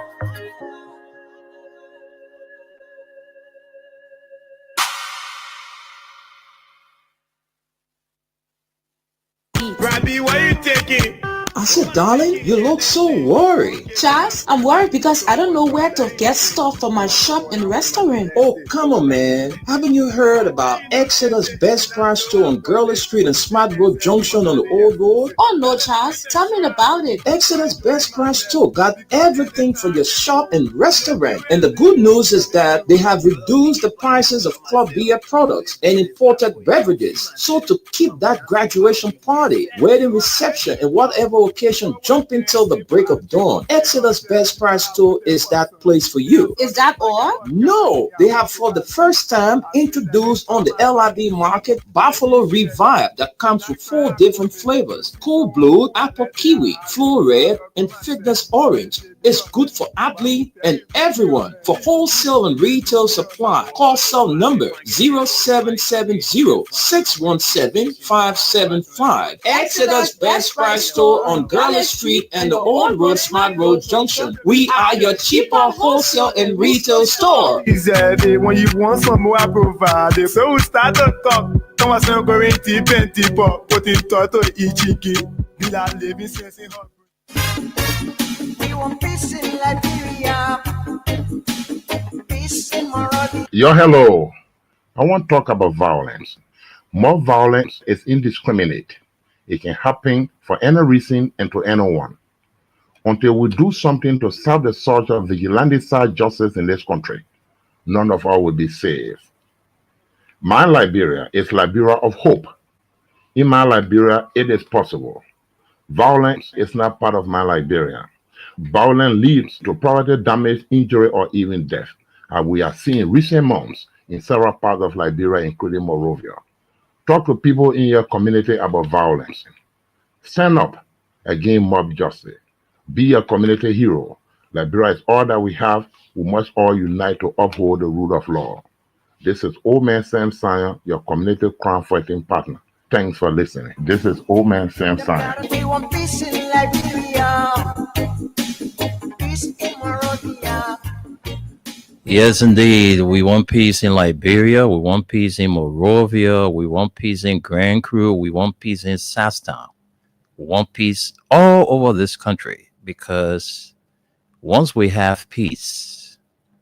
Robbie, why you taking? I said, darling, you look so worried. Charles, I'm worried because I don't know where to get stuff for my shop and restaurant. Oh, come on, man. Haven't you heard about Exeter's Best Price Store on Gurley Street and Smart Road Junction on the Old Road? Oh no, Charles, tell me about it. Exeter's Best Price Store got everything for your shop and restaurant. And the good news is that they have reduced the prices of club beer products and imported beverages. So to keep that graduation party, wedding reception, and whatever occasion jumping till the break of dawn, Exeter's Best Price Store is that place for you. Is that all? No, they have for the first time introduced on the LIB market Buffalo Revive that comes with 4 different flavors: Cool Blue, Apple Kiwi, Flow Red, and Fitness Orange. It's good for athlete and everyone. For wholesale and retail supply, call cell number 0770-617-575. Exeter's Best Price Store on Gurley Street and the Old Road Smart Road Junction. We are your cheaper wholesale and retail store. Easy, when you want some more, I provide. So we start to talk. Come on, so going to 20 pop, put in toto ichiki. Bila living sense in hot. We want peace in Liberia, peace in Monrovia. Yo, hello. I want to talk about violence. More violence is indiscriminate. It can happen for any reason and to anyone. Until we do something to serve the search of vigilante-side justice in this country, none of us will be safe. My Liberia is Liberia of hope. In my Liberia, it is possible. Violence is not part of my Liberia. Violence leads to property damage, injury, or even death, as we are seeing in recent months in several parts of Liberia, including Monrovia. Talk to people in your community about violence. Stand up against mob justice. Be a community hero. Liberia is all that we have. We must all unite to uphold the rule of law. This is Old Man Sam Sion, your community crime fighting partner. Thanks for listening. This is Old Man Sam Sion. We want peace in Liberia, peace in Monrovia. Yes, indeed. We want peace in Liberia. We want peace in Monrovia. We want peace in Grand Crew. We want peace in Sasstown. We want peace all over this country, because once we have peace,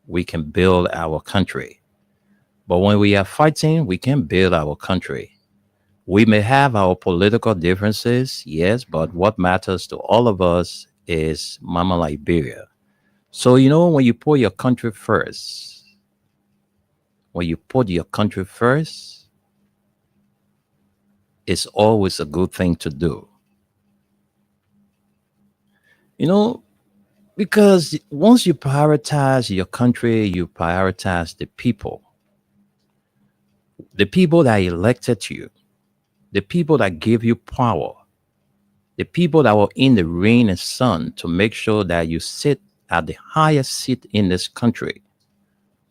we can build our country. But when we are fighting, we can build our country. We may have our political differences, yes, but what matters to all of us is Mama Liberia. So, when you put your country first, it's always a good thing to do. Because once you prioritize your country, you prioritize the people that elected you, the people that give you power, the people that were in the rain and sun to make sure that you sit at the highest seat in this country.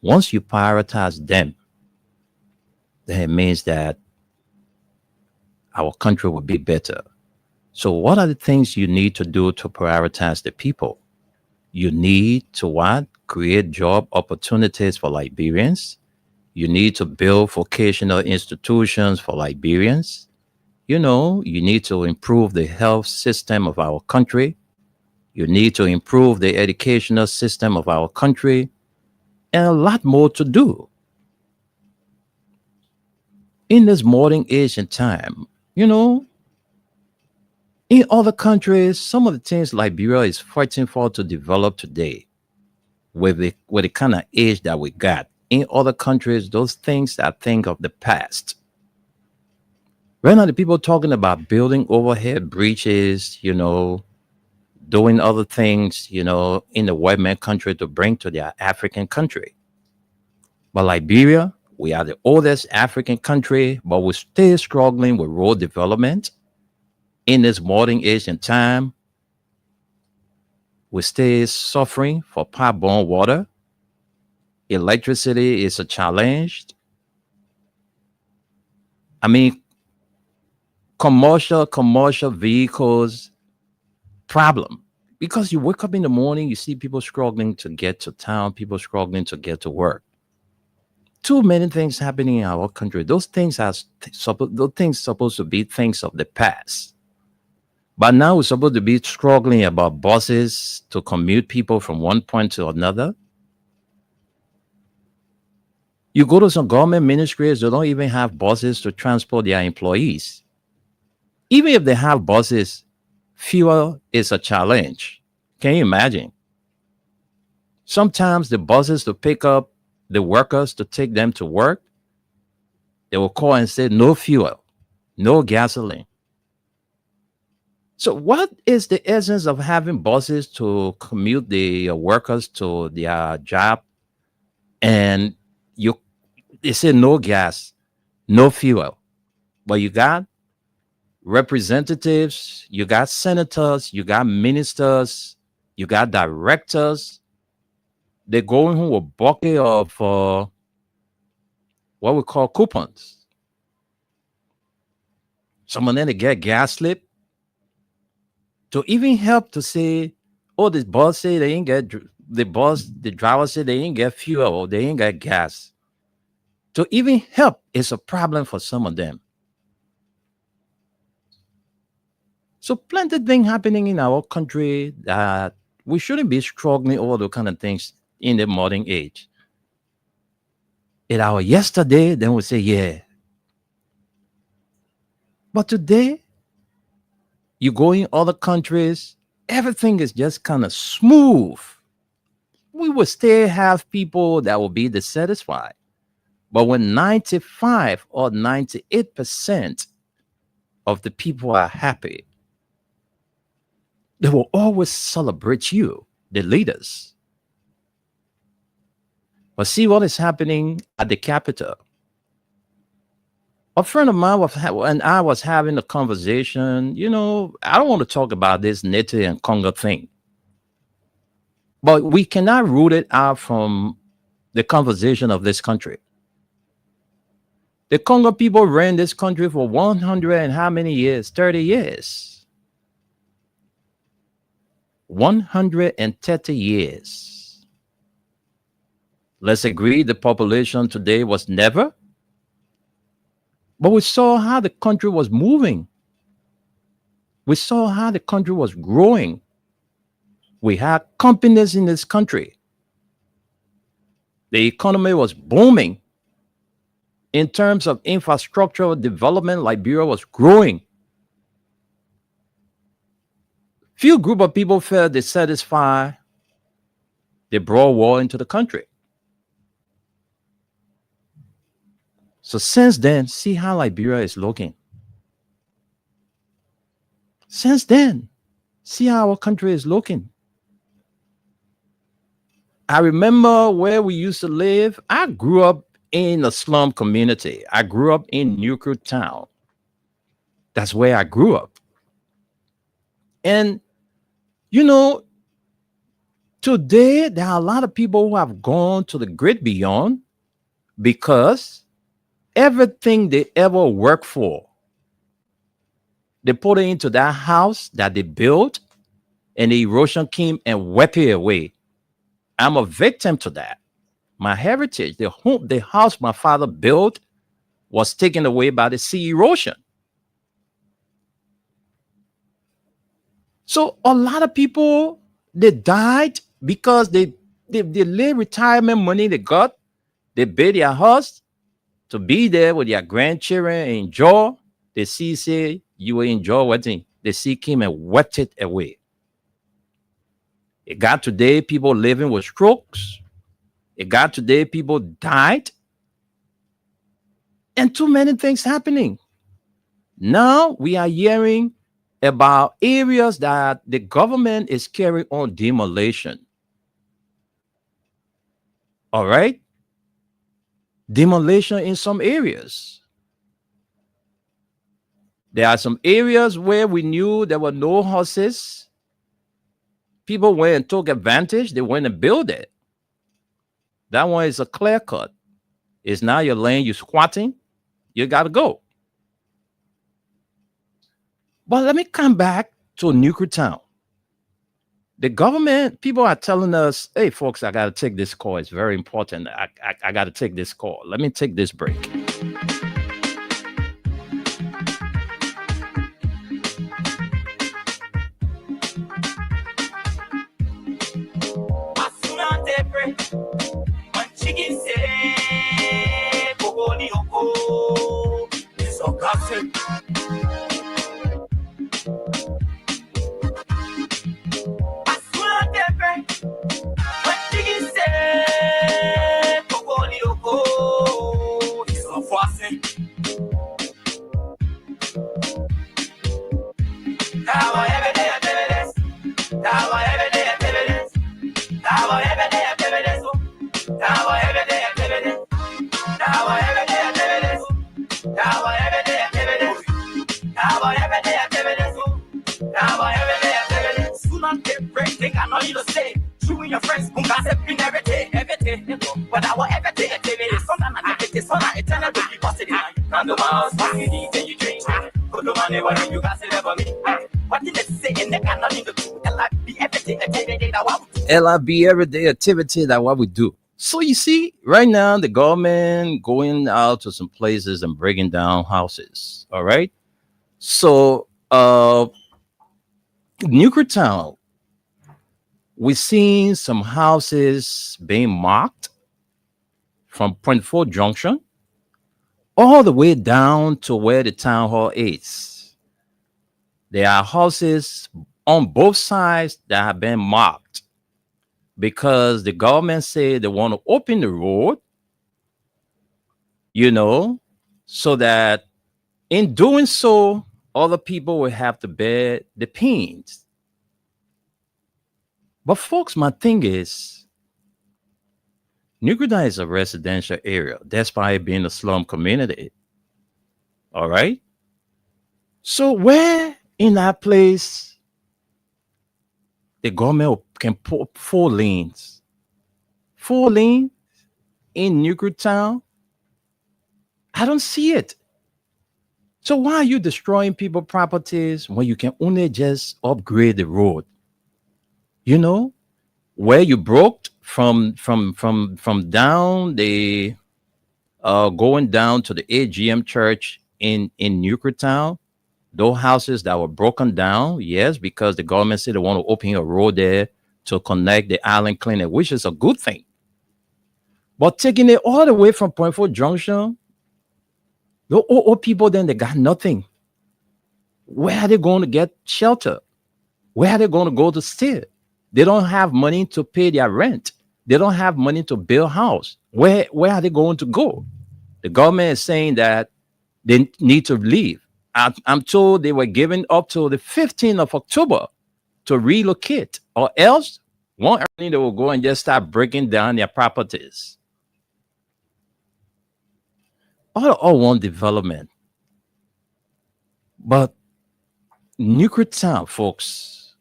Once you prioritize them, then it means that our country will be better. So what are the things you need to do to prioritize the people? You need to what? Create job opportunities for Liberians. You need to build vocational institutions for Liberians. You need to improve the health system of our country. You need to improve the educational system of our country, and a lot more to do. In this modern age and time, in other countries, some of the things Liberia is fighting for to develop today, with the kind of age that we got. In other countries, those things are things of the past. Right now, the people talking about building overhead bridges, doing other things, in the white man country to bring to their African country. But Liberia, we are the oldest African country, but we're still struggling with road development. In this modern age and time, we're still suffering for pipe-borne water. Electricity is a challenge. Commercial vehicles problem, because you wake up in the morning, you see people struggling to get to town, people struggling to get to work. Too many things happening in our country. Those things are supposed to be things of the past. But now we're supposed to be struggling about buses to commute people from one point to another. You go to some government ministries, they don't even have buses to transport their employees. Even if they have buses, fuel is a challenge. Can you imagine? Sometimes the buses to pick up the workers to take them to work, they will call and say no fuel, no gasoline. So what is the essence of having buses to commute the workers to their job? And they say no gas, no fuel. But you got representatives, you got senators, you got ministers, you got directors. They're going home with a bucket of what we call coupons. Some of them they get gas slip to even help to say, oh, this bus say they ain't get the driver said they ain't get fuel or they ain't get gas. To even help is a problem for some of them. So plenty of things happening in our country that we shouldn't be struggling over those kind of things in the modern age. In our yesterday, then we say, yeah. But today, you go in other countries, everything is just kind of smooth. We will still have people that will be dissatisfied. But when 95 or 98% of the people are happy, they will always celebrate you, the leaders. But see what is happening at the Capitol. A friend of mine and I was having a conversation. You know, I don't want to talk about this Nete and Congo thing. But we cannot root it out from the conversation of this country. The Congo people ran this country for 100 and how many years? 30 years. 130 years. Let's agree the population today was never. But we saw how the country was moving. We saw how the country was growing. We had companies in this country. The economy was booming. In terms of infrastructural development, Liberia was growing. Few group of people felt dissatisfied. They brought war into the country. So since then, see how Liberia is looking. Since then, see how our country is looking. I remember where we used to live. I grew up in a slum community. I grew up in Newcroft Town. That's where I grew up. And, you know, today there are a lot of people who have gone to the great beyond because everything they ever worked for, they put it into that house that they built, and the erosion came and wiped it away. I'm a victim to that. My heritage, the house my father built was taken away by the sea erosion. So a lot of people, they died because they lay retirement money they got. They built their house to be there with their grandchildren and enjoy. The sea say you will enjoy wedding. The sea came and wiped it away. It got today people living with strokes. It got today people died. And too many things happening. Now we are hearing about areas that the government is carrying on demolition. All right? Demolition in some areas. There are some areas where we knew there were no houses. People went and took advantage. They went and built it. That one is a clear cut. It's now your land, you're squatting. You got to go. But let me come back to Newcroft Town. The government, people are telling us, hey, folks, I got to take this call. It's very important. I got to take this call. Let me take this break. Now everyday activities. Now everyday activities. Now everyday activities. Now everyday activities. Now everyday activities. Now everyday activities. Now everyday activities. Now everyday activities. Soon as they break, they can only say. You and your friends, who gossip in every day. But our everyday activities. Sometimes I think it's fun, it's an ability positive. Come to my house, what you eat and you drink. Put the money where you got it for me. What did they say? And they cannot even do. LIB everyday activity that what we do. LIB everyday activity that what we do. So you see, right now the government going out to some places and breaking down houses. All right. So Nuclear Town, we're seeing some houses being marked from Point 4 Junction all the way down to where the town hall is. There are houses on both sides that have been marked because the government said they want to open the road, so that in doing so, other people will have to bear the pains. But folks, my thing is, Nuclear is a residential area, despite it being a slum community. All right. So where in that place the government can put 4 lanes in Nuclear Town? I don't see it. So why are you destroying people's properties when you can only just upgrade the road? Where you broke from down the going down to the AGM church in Nuclear Town, those houses that were broken down, yes, because the government said they want to open a road there to connect the island clinic, which is a good thing. But taking it all the way from Point 4 Junction, the old people then they got nothing. Where are they going to get shelter? Where are they going to go to stay? They don't have money to pay their rent. They don't have money to build a house. Where are they going to go? The government is saying that they need to leave. I'm told they were given up to the 15th of October to relocate, or else one earning they will go and just start breaking down their properties. All want development. But Nuclear Town, folks,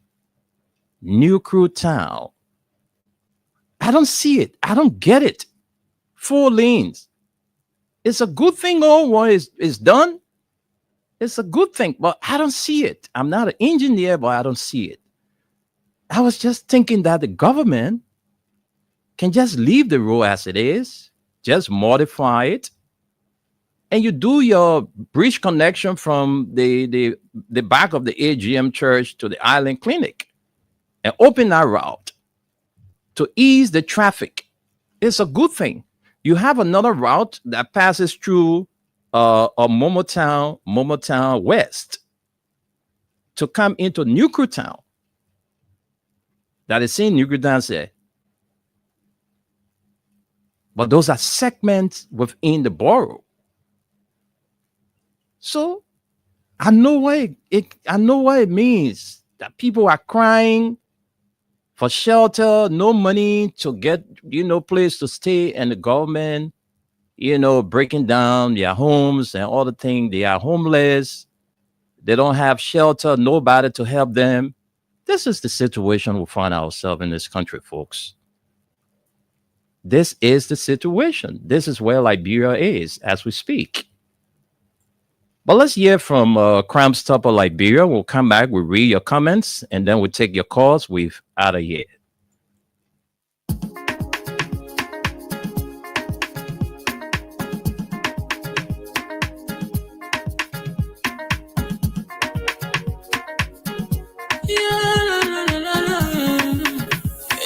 Nuclear Town, I don't see it. I don't get it. 4 lanes. It's a good thing all what is done. It's a good thing, but I don't see it. I'm not an engineer, but I don't see it. I was just thinking that the government can just leave the road as it is, just modify it, and you do your bridge connection from the back of the AGM church to the island clinic and open that route to ease the traffic. It's a good thing. You have another route that passes through Momotown West to come into Nuclear Town. That is in Nuclear Town there. But those are segments within the borough. So I know what it means that people are crying for shelter, no money to get, place to stay, and the government, breaking down their homes and all the things. They are homeless. They don't have shelter, nobody to help them. This is the situation we find ourselves in this country, folks. This is the situation. This is where Liberia is as we speak. But let's hear from Crime Stopper Liberia. We'll come back, we'll read your comments, and then we'll take your calls. We're out of here.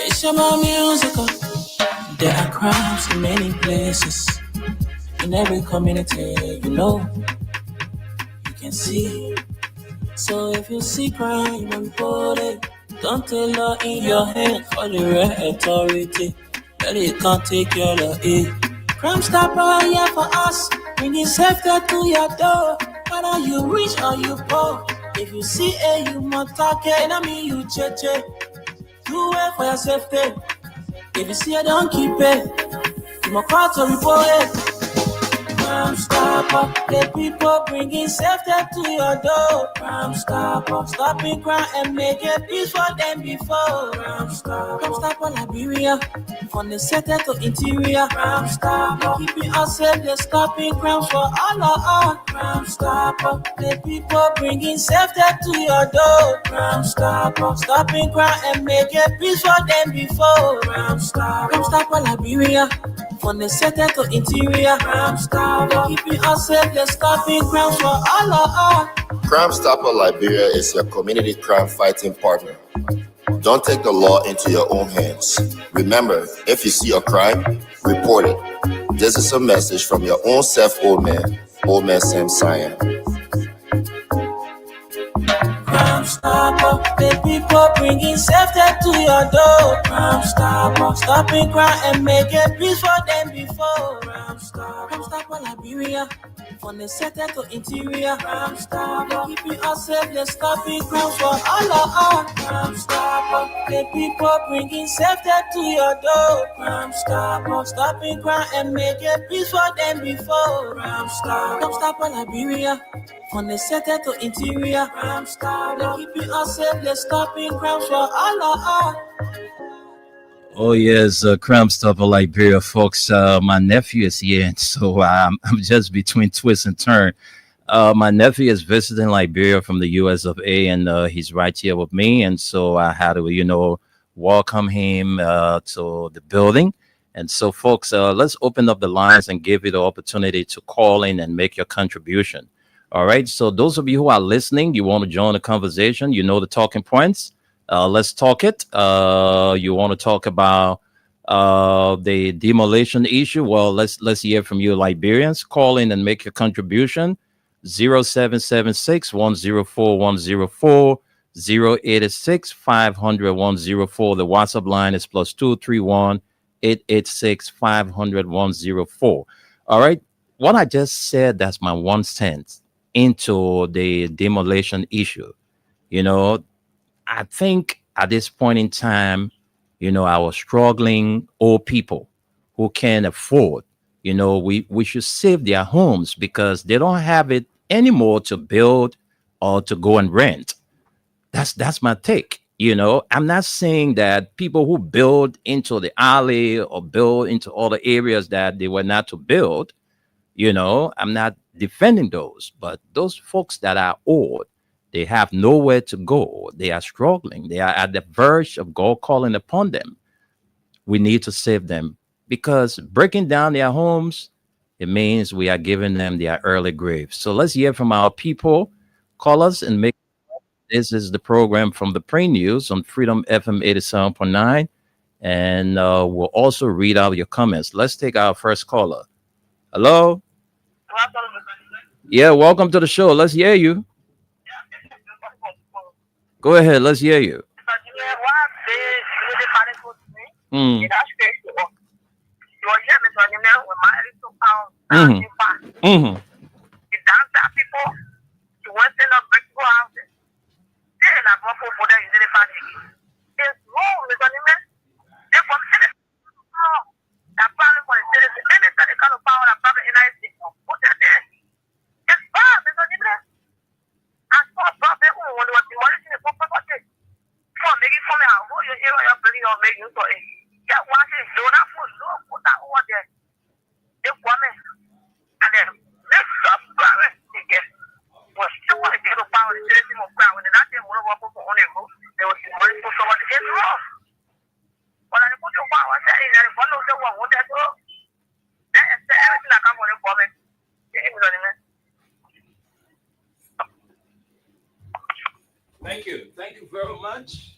It's about musical. There are crimes in many places. In every community, you can see. So if you see crime, report it. Don't take law in your hand for the right authority. That it can't take care of it. Crime Stopper here for us. Bringing safety to your door. Whether you rich or you poor, If you see a you must talk it, I mean you cheche. Do it for your safety. If you see it, don't keep it. You must call to report it. Crime Stopper, the people bringing safety to your door. Crime Stopper, stopping crime and making peace for them before. Crime Stopper, Liberia, from the center to interior. Crime Stopper, keeping us safe, they're stopping crimes for all of us. Crime Stopper, the people bringing safety to your door. Crime Stopper, stopping crime and making peace for them before. Crime Stopper, Liberia, from the center to interior. Crime Stopper, keeping us safe, they're stopping crimes for all of us. Crime Stopper Liberia is your community crime fighting partner. Don't take the law into your own hands. Remember, if you see a crime, report it. This is a message from your own self, Old Man Sam Cyan. Crime Stopper, the people bringing safety to your door. Crime Stopper, stopping crime and making peace for them before. Crime Stopper, Liberia, from the center to interior. Crime Stopper, keeping us safe, they're stopping crimes for all of us. Crime Stopper, the people bringing safety to your door. Crime Stopper, stopping crime and making peace for them before. Crime Stopper, Liberia, from the center to interior. Crime Stopper, keeping us safe, they're stopping crimes for all of us. Oh yes, Crime Stopper Liberia, folks. My nephew is here, and so I'm just between twist and turn. My nephew is visiting Liberia from the U.S. of A., and he's right here with me, and so I had to, welcome him to the building. And so, folks, let's open up the lines and give you the opportunity to call in and make your contribution. All right. So those of you who are listening, you want to join the conversation, you know the talking points. Let's talk it. You want to talk about the demolition issue? Well, let's hear from you, Liberians. Call in and make your contribution. 0776 104 104 086 500 104. The WhatsApp line is +231 886 500 104. All right. What I just said, that's my 1 cent into the demolition issue. I think at this point in time, our struggling old people who can't afford, we should save their homes because they don't have it anymore to build or to go and rent. That's my take. I'm not saying that people who build into the alley or build into other areas that they were not to build, I'm not defending those, but those folks that are old, they have nowhere to go. They are struggling. They are at the verge of God calling upon them. We need to save them because breaking down their homes, it means we are giving them their early grave. So let's hear from our people. Call us and make. This is the program from the Pre News on Freedom FM 87.9. And we'll also read out your comments. Let's take our first caller. Hello? Yeah, welcome to the show. Let's hear you. Go ahead, let's hear you. Thank you very much.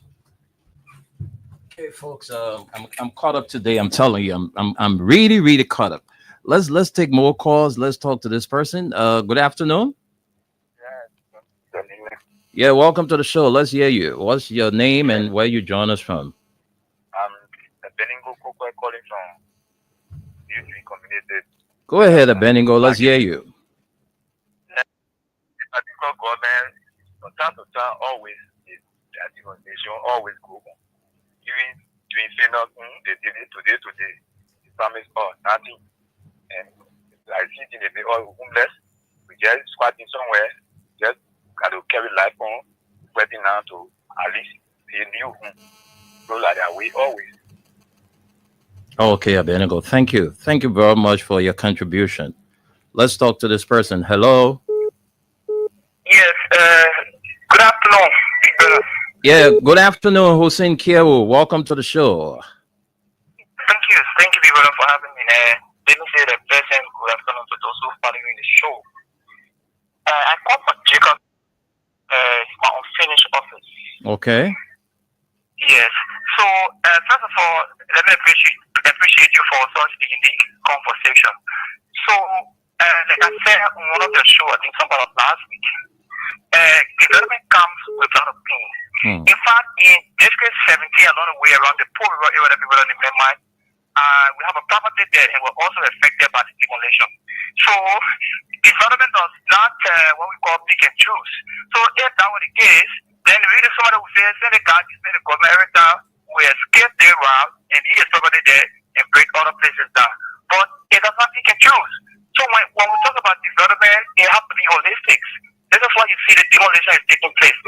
Okay, folks, I'm caught up today. I'm telling you, I'm really caught up. Let's take more calls. Let's talk to this person. Good afternoon. Yeah, welcome to the show. Let's hear you. What's your name and where you join us from? I'm Beningo Kokwe calling from Youth Community. Go ahead, Beningo. Let's hear you. Government time to time, always that demonstration always go on. Even doing say nothing, they did it today. They promise nothing. And I see they all homeless. We just squatting somewhere, just got to carry life on, sweating now to at least pay new home. So like that way always. Okay, Abednego. Thank you. Thank you very much for your contribution. Let's talk to this person. Hello. Yes. Good afternoon. Yeah. Good afternoon, Hussein Kiewu. Welcome to the show. Thank you. Thank you, people, for having me. Let me say the person good afternoon to those who following the show. I come from Jacob, my unfinished office. Okay. Yes. So first of all, let me appreciate you for such a unique conversation. So, like I said on one of the show, I think sometime last week, development comes with a lot of pain. In fact, in District 17, along the way around the poor rural area that people don't remember, we have a property there and we're also affected by the demolition. So, development does not what we call pick and choose. So, if that were the case, then really somebody would say, send the guy, send the government area, we escape their route and he is property there and break other places down. But it does not pick and choose. So, when we talk about development, it has to be holistic. This is why you see the demolition is taking place.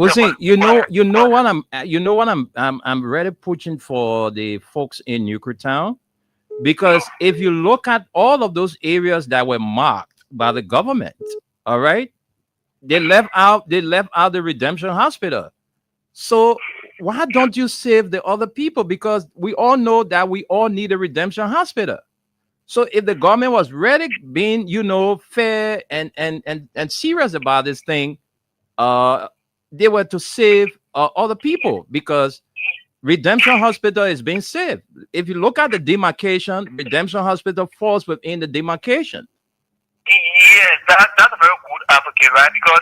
Hussein, you know what I'm really pushing for the folks in Yucatan, because if you look at all of those areas that were marked by the government, all right, they left out the Redemption Hospital. So why don't you save the other people? Because we all know that we all need a Redemption Hospital. So if the government was really being, fair and serious about this thing, they were to save other people, because Redemption Hospital is being saved. If you look at the demarcation, Redemption Hospital falls within the demarcation. Yes, that's a very good advocate, right? Because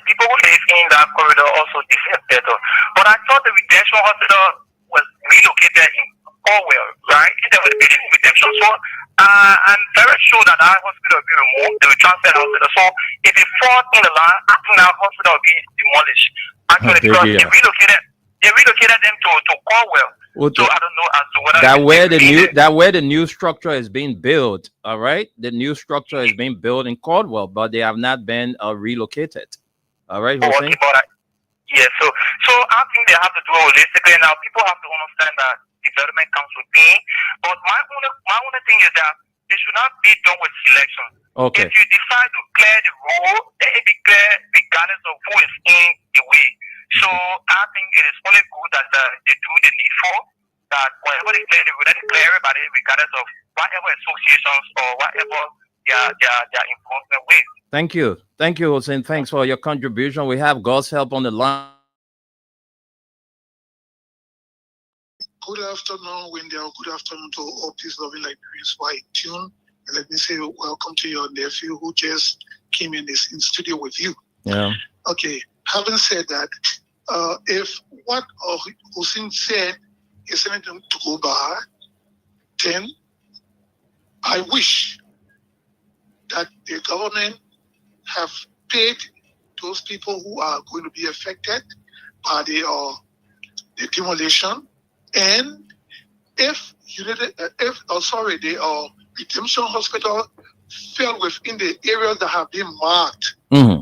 people who live in that corridor also deserve better. But I thought the Redemption Hospital was relocated in Orwell, right? There was a Redemption. So I'm very sure that our hospital will be removed. They will transfer the hospital. So if it falls in the line, I think our hospital will be demolished. Actually, because they relocated them to Cornwall. So I don't know as to whether that where the new structure is being built. All right, the new structure is being built in Caldwell, but they have not been relocated. All right, Hussein? Yeah, so I think they have to do it holistically. Now people have to understand that development comes with pain. But my only thing is that it should not be done with selection. Okay. If you decide to clear the road, let it be clear regardless of who is in the way. So I think it is only good that they do the needful, that whenever they clear the road, let it clear everybody regardless of whatever associations or whatever their enforcement with. Thank you, Hussein. Thanks for your contribution. We have God's help on the line. Good afternoon, Wendy. Good afternoon to all these loving Liberians who are in tune. And let me say welcome to your nephew who just came in studio with you. Yeah. Okay. Having said that, if what Hussein said is anything to go by, then I wish that the government have paid those people who are going to be affected by the demolition. And if the Redemption Hospital fell within the areas that have been marked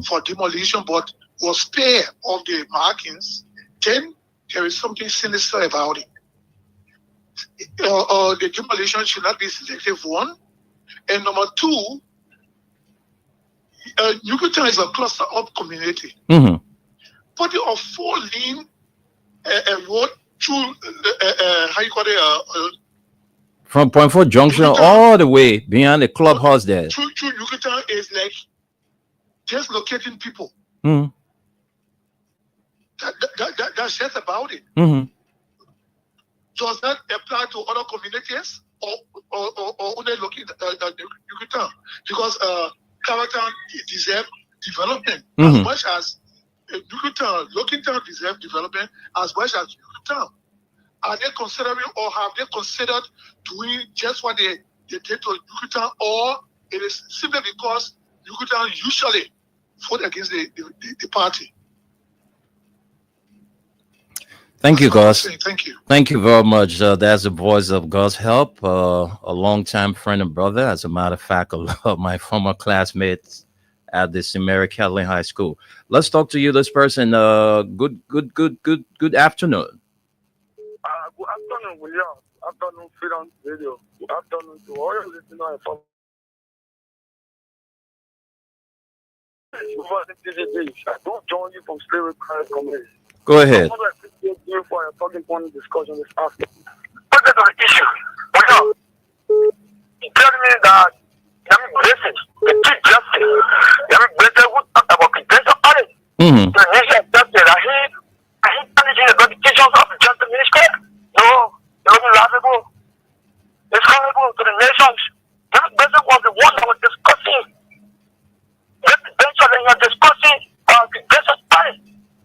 for demolition, but was spared of the markings, then there is something sinister about it. The demolition should not be selective one. And number two, Yucatan is a cluster of community. But they are falling a road through from Point 4 Junction Yucatan, all the way beyond the clubhouse there. Through Yucatan is like just locating people. That's just about it. Does that apply to other communities or only looking at Yucatan? Because Cowatown deserves development as much as Yucatan, Lockingtown deserves development as much as Yucatan. Are they considering or have they considered doing just what they did to Yucatan, or it is simply because Yucatan usually vote against the party. Thank you, Gus. Thank you. Thank you very much. That's the voice of Gus Help, a longtime friend and brother. As a matter of fact, a lot of my former classmates at the Simeri Catholic High School. Let's talk to you, this person. Good afternoon. Good afternoon, William. Afternoon, Freedom Radio. Good afternoon to all your listeners. I don't join you from Spirit Christ Community. Go ahead. I want to appreciate you for a talking point discussion this afternoon. Look at the issue. William, you tell me that I'm blessed. The chief justice, I'm blessed who talk about prevention audit. The nation justice, I hate punishing the dedications of the justice ministry. No, it wasn't laughable. It's horrible to the nations. I'm blessed was the one that was discussing. The prevention that you're discussing prevention audit.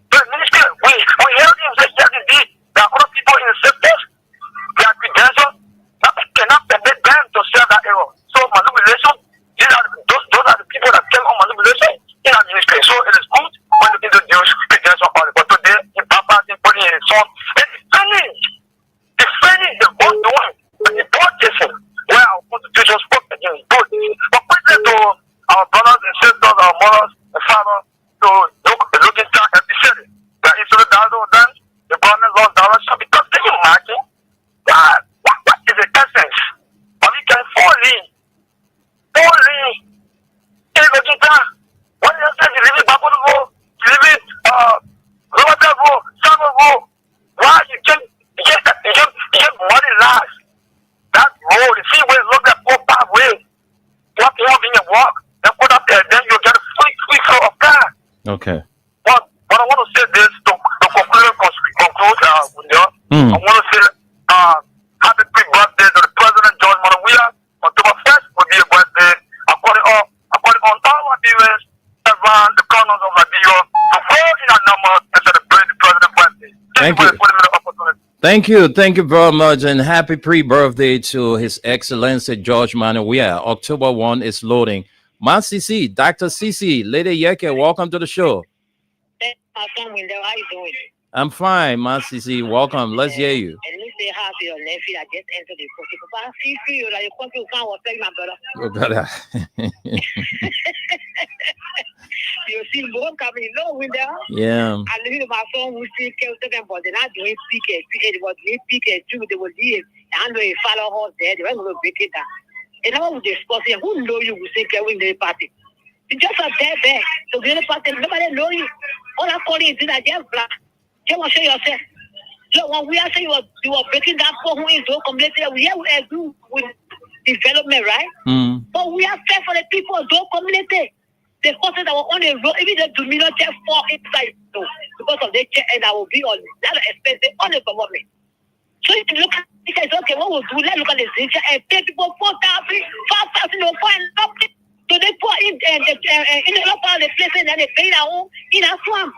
The ministry, we held him, say yes indeed. There are other people in the sectors. They are credentials. That cannot permit them to share that error. So manipulation, those are the people that came on manipulation in our ministry. So it is good when you introduce credential audit. But today, in Papa, in putting in his son, and defending the wrongdoing, the politician, where our constitution spoke against both. But quickly to our brothers and sisters, our mothers and fathers, to look into every city. That is so that the government laws direction, because can you imagine that what is the essence of we can fully in the guitar when you say you live in Babugo, you live in Robotevo, Samovo, why you can money last that road, the freeway look at four pathway, what you have in your walk, and put up there, then you get a free flow of car. Okay. But I want to say this to conclude with you. I want to say happy pre-birthday to the President George Monowia. October 1st will be a birthday. According on all Liberians around the corners of Liberia to go in a number and celebrate the President's birthday. Thank you. Thank you very much, and happy pre-birthday to His Excellency George Monowia. October 1 is loading. Ma CC, Dr. CC, Lady Yeke, welcome to the show. How you doing? I'm fine, Ma CC. Welcome. Let's hear you. And you say hi to your nephew that just entered the country. Papa, see you like you can't was my brother. Oh, God. You see more coming, no window. Yeah. And look at my phone who see them, but they're not doing PK. They were doing PK too. They will leave. And they follow horse there. They were going to break it down. And how would they discuss it? Who know you will say win the party? You just a there. So the other party, nobody know you. All I'm calling is that just black. Just want to show yourself. So when we are saying you were breaking down for who is so completely, we have to do with development, right? But we are fair for the people of those community. The forces that were on the road, even the Dominion check for inside, so because of the check, and I will be on that expensive on the government. So if you look at it, it's okay, what we'll do, let's look at the situation and pay people 4,000, 5,000, or find nothing. So they put in the local the place and then they pay their own in a swamp.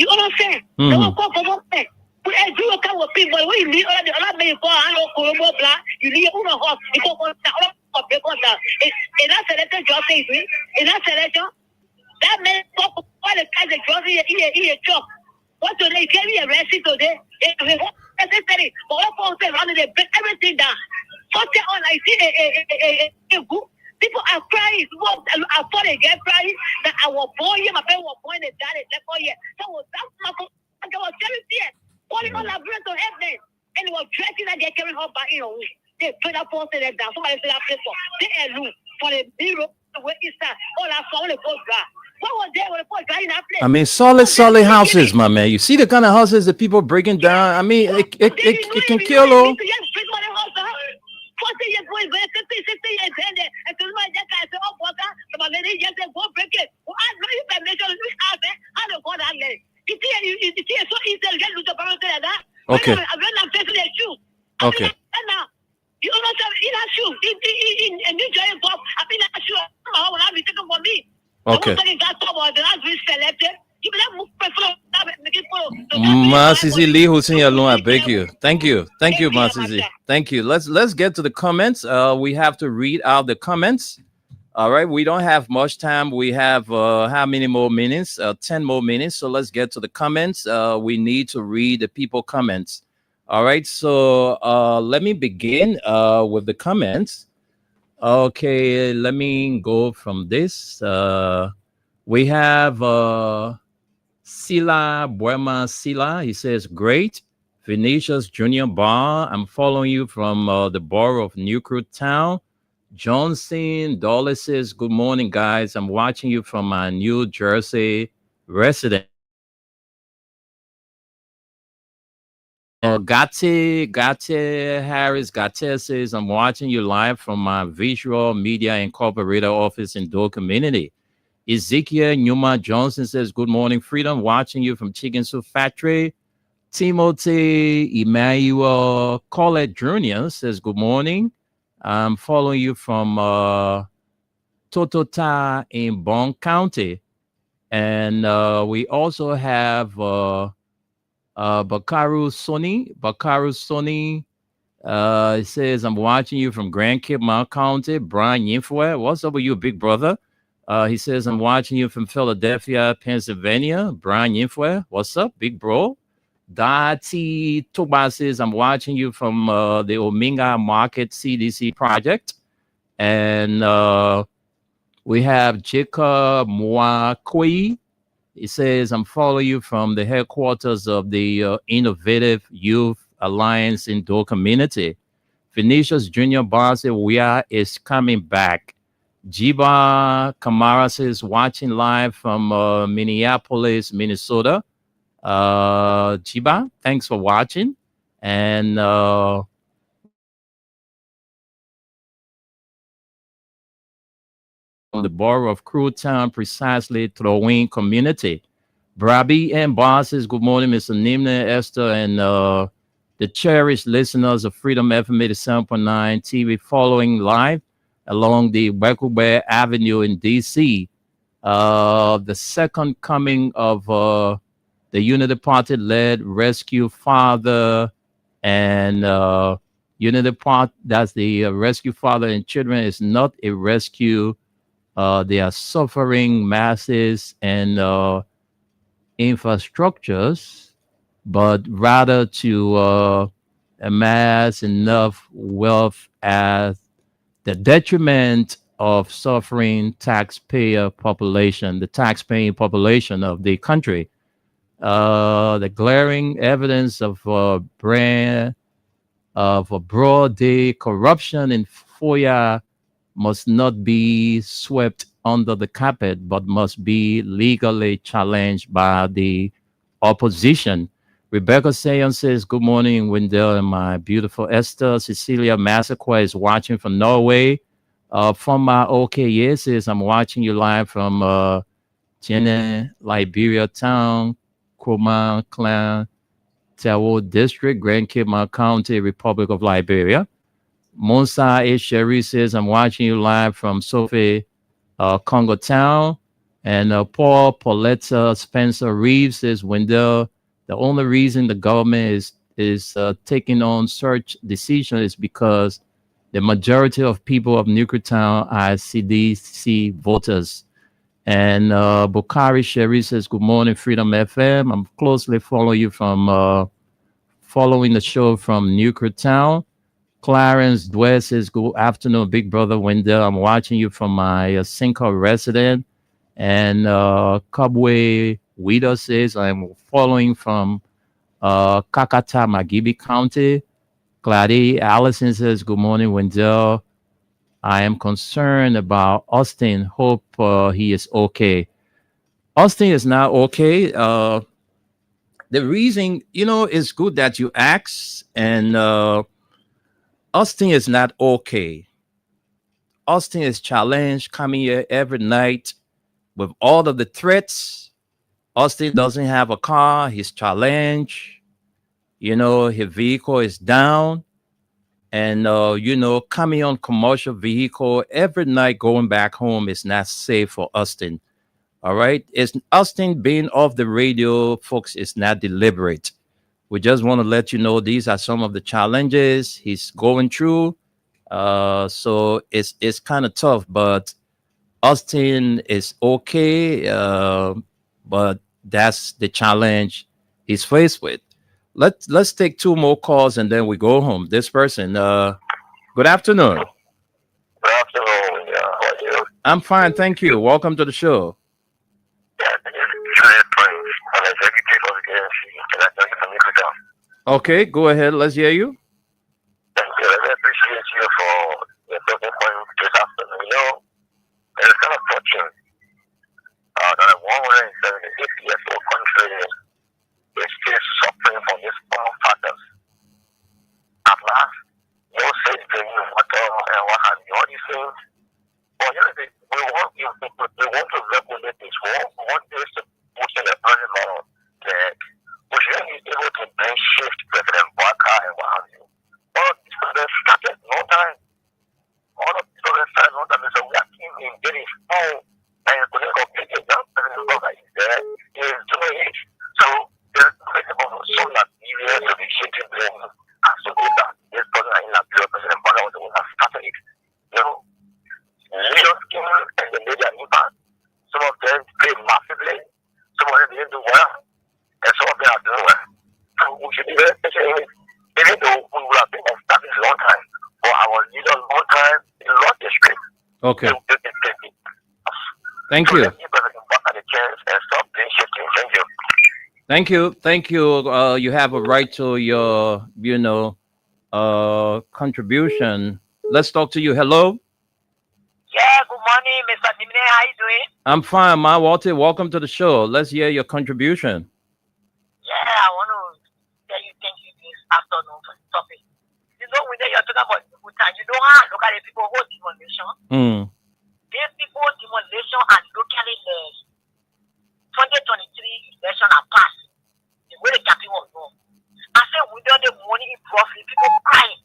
You know what I'm saying? They will call government. We do a couple of people, when you need all the other people, you need a horse, you go on the in that selection, just say, in that selection, that man talk all the kinds of drugs in a chop. What do they carry arrested today? Necessary, but all folks around they break everything down. So on, I see a group. People are crying. People are thought they get crying that our boy, my parents were born and died left for years. So that's my there was 70 years. Calling all our brothers to help them. And it was dressing that they're carrying her back in a week. They put up on them down. Somebody said that place for they alone for the bureau where is that all our phone the post dry. What was there when the post dry in that place? I mean, solid houses, my man. You see the kind of houses that people breaking down. I mean, it can kill them. Okay. Okay. You know, in a shoe, in New Jersey, I've been a shoe. I will have it taken for me. Okay. Masisi Lee Hussein alone, I beg you. Thank you, Masisi. Thank you. Let's get to the comments. We have to read out the comments. All right, we don't have much time. We have how many more minutes? 10 more minutes. So let's get to the comments. We need to read the people comments. All right, so let me begin with the comments. Okay, let me go from this. We have Sila Buema Sila. He says, great. Vinicius Junior Bar. I'm following you from the borough of New Crew Town. Johnson Dolly says, good morning, guys. I'm watching you from my New Jersey residence. Gate Harris Gate says, I'm watching you live from my Visual Media Incorporated office in Dole Community. Ezekiel Numa Johnson says, good morning, Freedom. Watching you from Chicken Soup Factory. Timothy Emmanuel Collette Jr. says, good morning. I'm following you from Totota in Bond County. And we also have Bakaru Sony. It says, I'm watching you from Grand Cape Mount County. Brian Yinfwe. What's up with you, big brother? He says, I'm watching you from Philadelphia, Pennsylvania. Brian Yinfwe. What's up, big bro? Dati Toba says, I'm watching you from the Ominga Market CDC project. And we have Jacob Mwakwe. He says, I'm following you from the headquarters of the Innovative Youth Alliance in Dole Community. Vinicius Junior Bar says, is coming back. Jiba Kamara says, watching live from Minneapolis, Minnesota. Jiba, thanks for watching. And from the borough of Crewtown, precisely Throwing community. Brabi and bosses, good morning, Mr. Nimna, Esther, and the cherished listeners of Freedom FM 87.9 TV following live along the Wekube Avenue in DC. The second coming of the Unity Party-led Rescue Father and Unity Party, that's the Rescue Father and Children, is not a rescue. They are suffering masses and infrastructures, but rather to amass enough wealth at the detriment of suffering taxpayer population, the taxpaying population of the country. The glaring evidence of a broad day corruption in FOIA must not be swept under the carpet, but must be legally challenged by the opposition. Rebecca Sayon says, good morning, Wendell and my beautiful Esther. Cecilia Massacre is watching from Norway. From my OKA says, I'm watching you live from Jene, Liberia Town, Kroma Clan, Tawo District, Grand Cape Mount County, Republic of Liberia. Monsa A. Sherry says, I'm watching you live from Sophie, Congo Town. And Paul Pauletta Spencer Reeves says, Wendell, the only reason the government is taking on such decision is because the majority of people of New Crew Town are CDC voters. And Bukari Sherry says, good morning, Freedom FM. I'm closely following you from following the show from New Crew Town. Clarence Dwyer says, good afternoon, big brother Wendell. I'm watching you from my Cinco resident. And Kabwe Wida says, I'm following from Kakata, Magibi County. Clady Allison says, good morning, Wendell. I am concerned about Austin. Hope he is okay. Austin is not okay. The reason, it's good that you ask. And Austin is not okay. Austin is challenged coming here every night with all of the threats. Austin doesn't have a car. He's challenged. His vehicle is down. And, coming on commercial vehicle every night going back home is not safe for Austin. All right. It's Austin being off the radio, folks, is not deliberate. We just want to let you know these are some of the challenges he's going through. So it's kind of tough, but Austin is okay, but that's the challenge he's faced with. Let's take two more calls and then we go home. This person, good afternoon. Good afternoon. Yeah, how are you? I'm fine, thank you. Welcome to the show. Yeah, this is Juliet Prince, an executive of the ANC, and I tell you from Africa. Okay, go ahead. Let's hear you. Thank you. I appreciate you for your talking point this afternoon. You know, it's kind of touching that a 176 years old country is still suffering from these common factors. At last, no safe drinking water and what have you, all these things. But you know, we want to regulate this. We want this to put in a early model that we should be able to then shift President Barker and what have you. All of these students started no time. All of these students started no time. So we are in getting phone and you couldn't complete it. Now President Barker is there. He is doing it. So there's so Liberia to be shifting them as to do that. This person in Liberia, President Barker was the one that started it. You know, leaders came and they made an impact. Some of them played massively. Some of them didn't do well. And some of them are doing well. So we should be very patient. Even though we would have been established a long time, for our leaders long time, they lost their script. Okay. Thank you. Let's give President Barker the chance and stop being shifting. Thank you. Thank you. Thank you. You have a right to your, contribution. Let's talk to you. Hello. Yeah, good morning, Mr. Dimine. How you doing? I'm fine, Ma Walter. Welcome to the show. Let's hear your contribution. Yeah, I want to tell you thank you this afternoon for the topic. You know, when you're talking about good time, you know how look at the people who demolition. These people demolition and locally 2023 election are passed. The way the campaign was done. I said we don't the money in profit, people crying.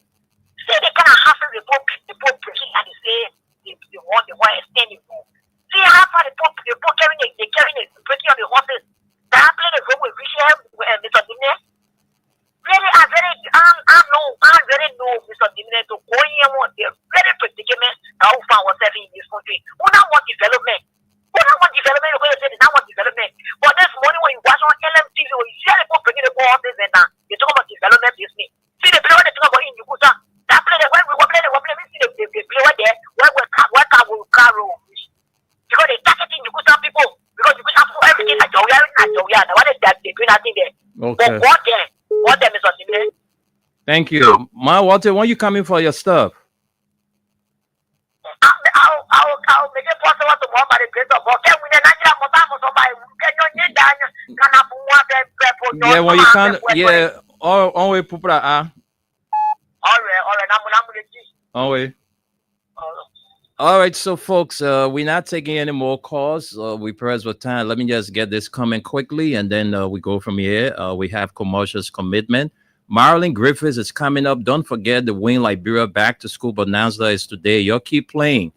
Say they kind of hassle the Pope preaching and they say they want extend the vote. See how far the Pope carrying it, breaking on the horses. They are playing the vote with Bishop, Mr. Dimine. Really, I very know Mr. Dimine to go in and they're very predicament how we found ourselves in this country. We don't want development. We don't want development. We're going to say they don't want development. But this morning when you watch on LMTV, or you see the people bringing the horses and they talk about development business. See the player they talk about in Yukuta. That player, when we were playing, see the player there, where car will carry. Because they targeting Yukuta people. Because Yukuta people, everything like Jawya. Now what is that? They're doing nothing there. Okay. But what there, Mr. Dimine? Thank you. Ma Walter, when you coming for your stuff? I'll make it possible to more by the grace of God. Yeah, when you can't, yeah, always pupra All right. All right, so folks, we're not taking any more calls. We press with time. Let me just get this coming quickly, and then we go from here. We have commercials commitment. Marilyn Griffiths is coming up. Don't forget the Win Liberia Back to School Bonanza is today. Y'all keep playing.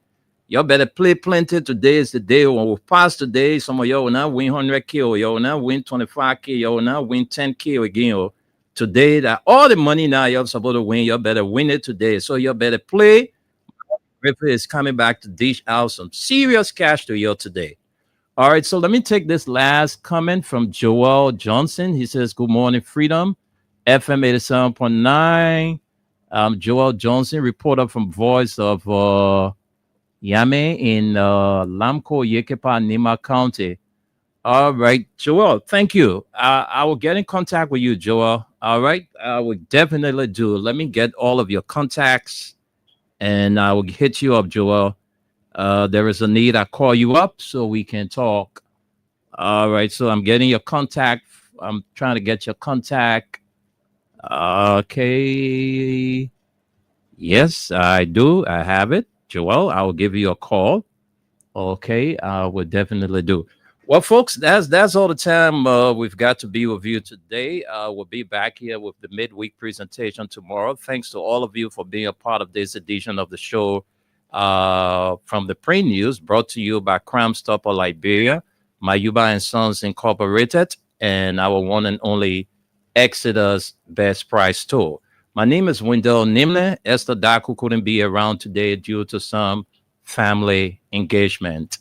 Y'all better play plenty. Today is the day when we pass today. Some of y'all will not win 100K, y'all will not win 25K, y'all will not win 10K again. Today, that all the money now you're supposed to win, y'all better win it today. So y'all better play. Griffith is coming back to dish out some serious cash to you today. All right, so let me take this last comment from Joel Johnson. He says, good morning, Freedom, FM 87.9. Joel Johnson, reporter from Voice of Yame in Lamco, Yekepa, Nima County. All right, Joel, thank you. I will get in contact with you, Joel. All right, I will definitely do. Let me get all of your contacts and I will hit you up, Joel. There is a need. I call you up so we can talk. All right, so I'm getting your contact. I'm trying to get your contact. Okay. Yes, I do. I have it. Joel, I will give you a call. Okay, I will definitely do. Well, folks, that's all the time we've got to be with you today. We'll be back here with the midweek presentation tomorrow. Thanks to all of you for being a part of this edition of the show from the Print News, brought to you by Crime Stopper Liberia, Mayuba and Sons Incorporated, and our one and only Exodus Best Price Store. My name is Wendell Nimle. Esther Daku couldn't be around today due to some family engagement.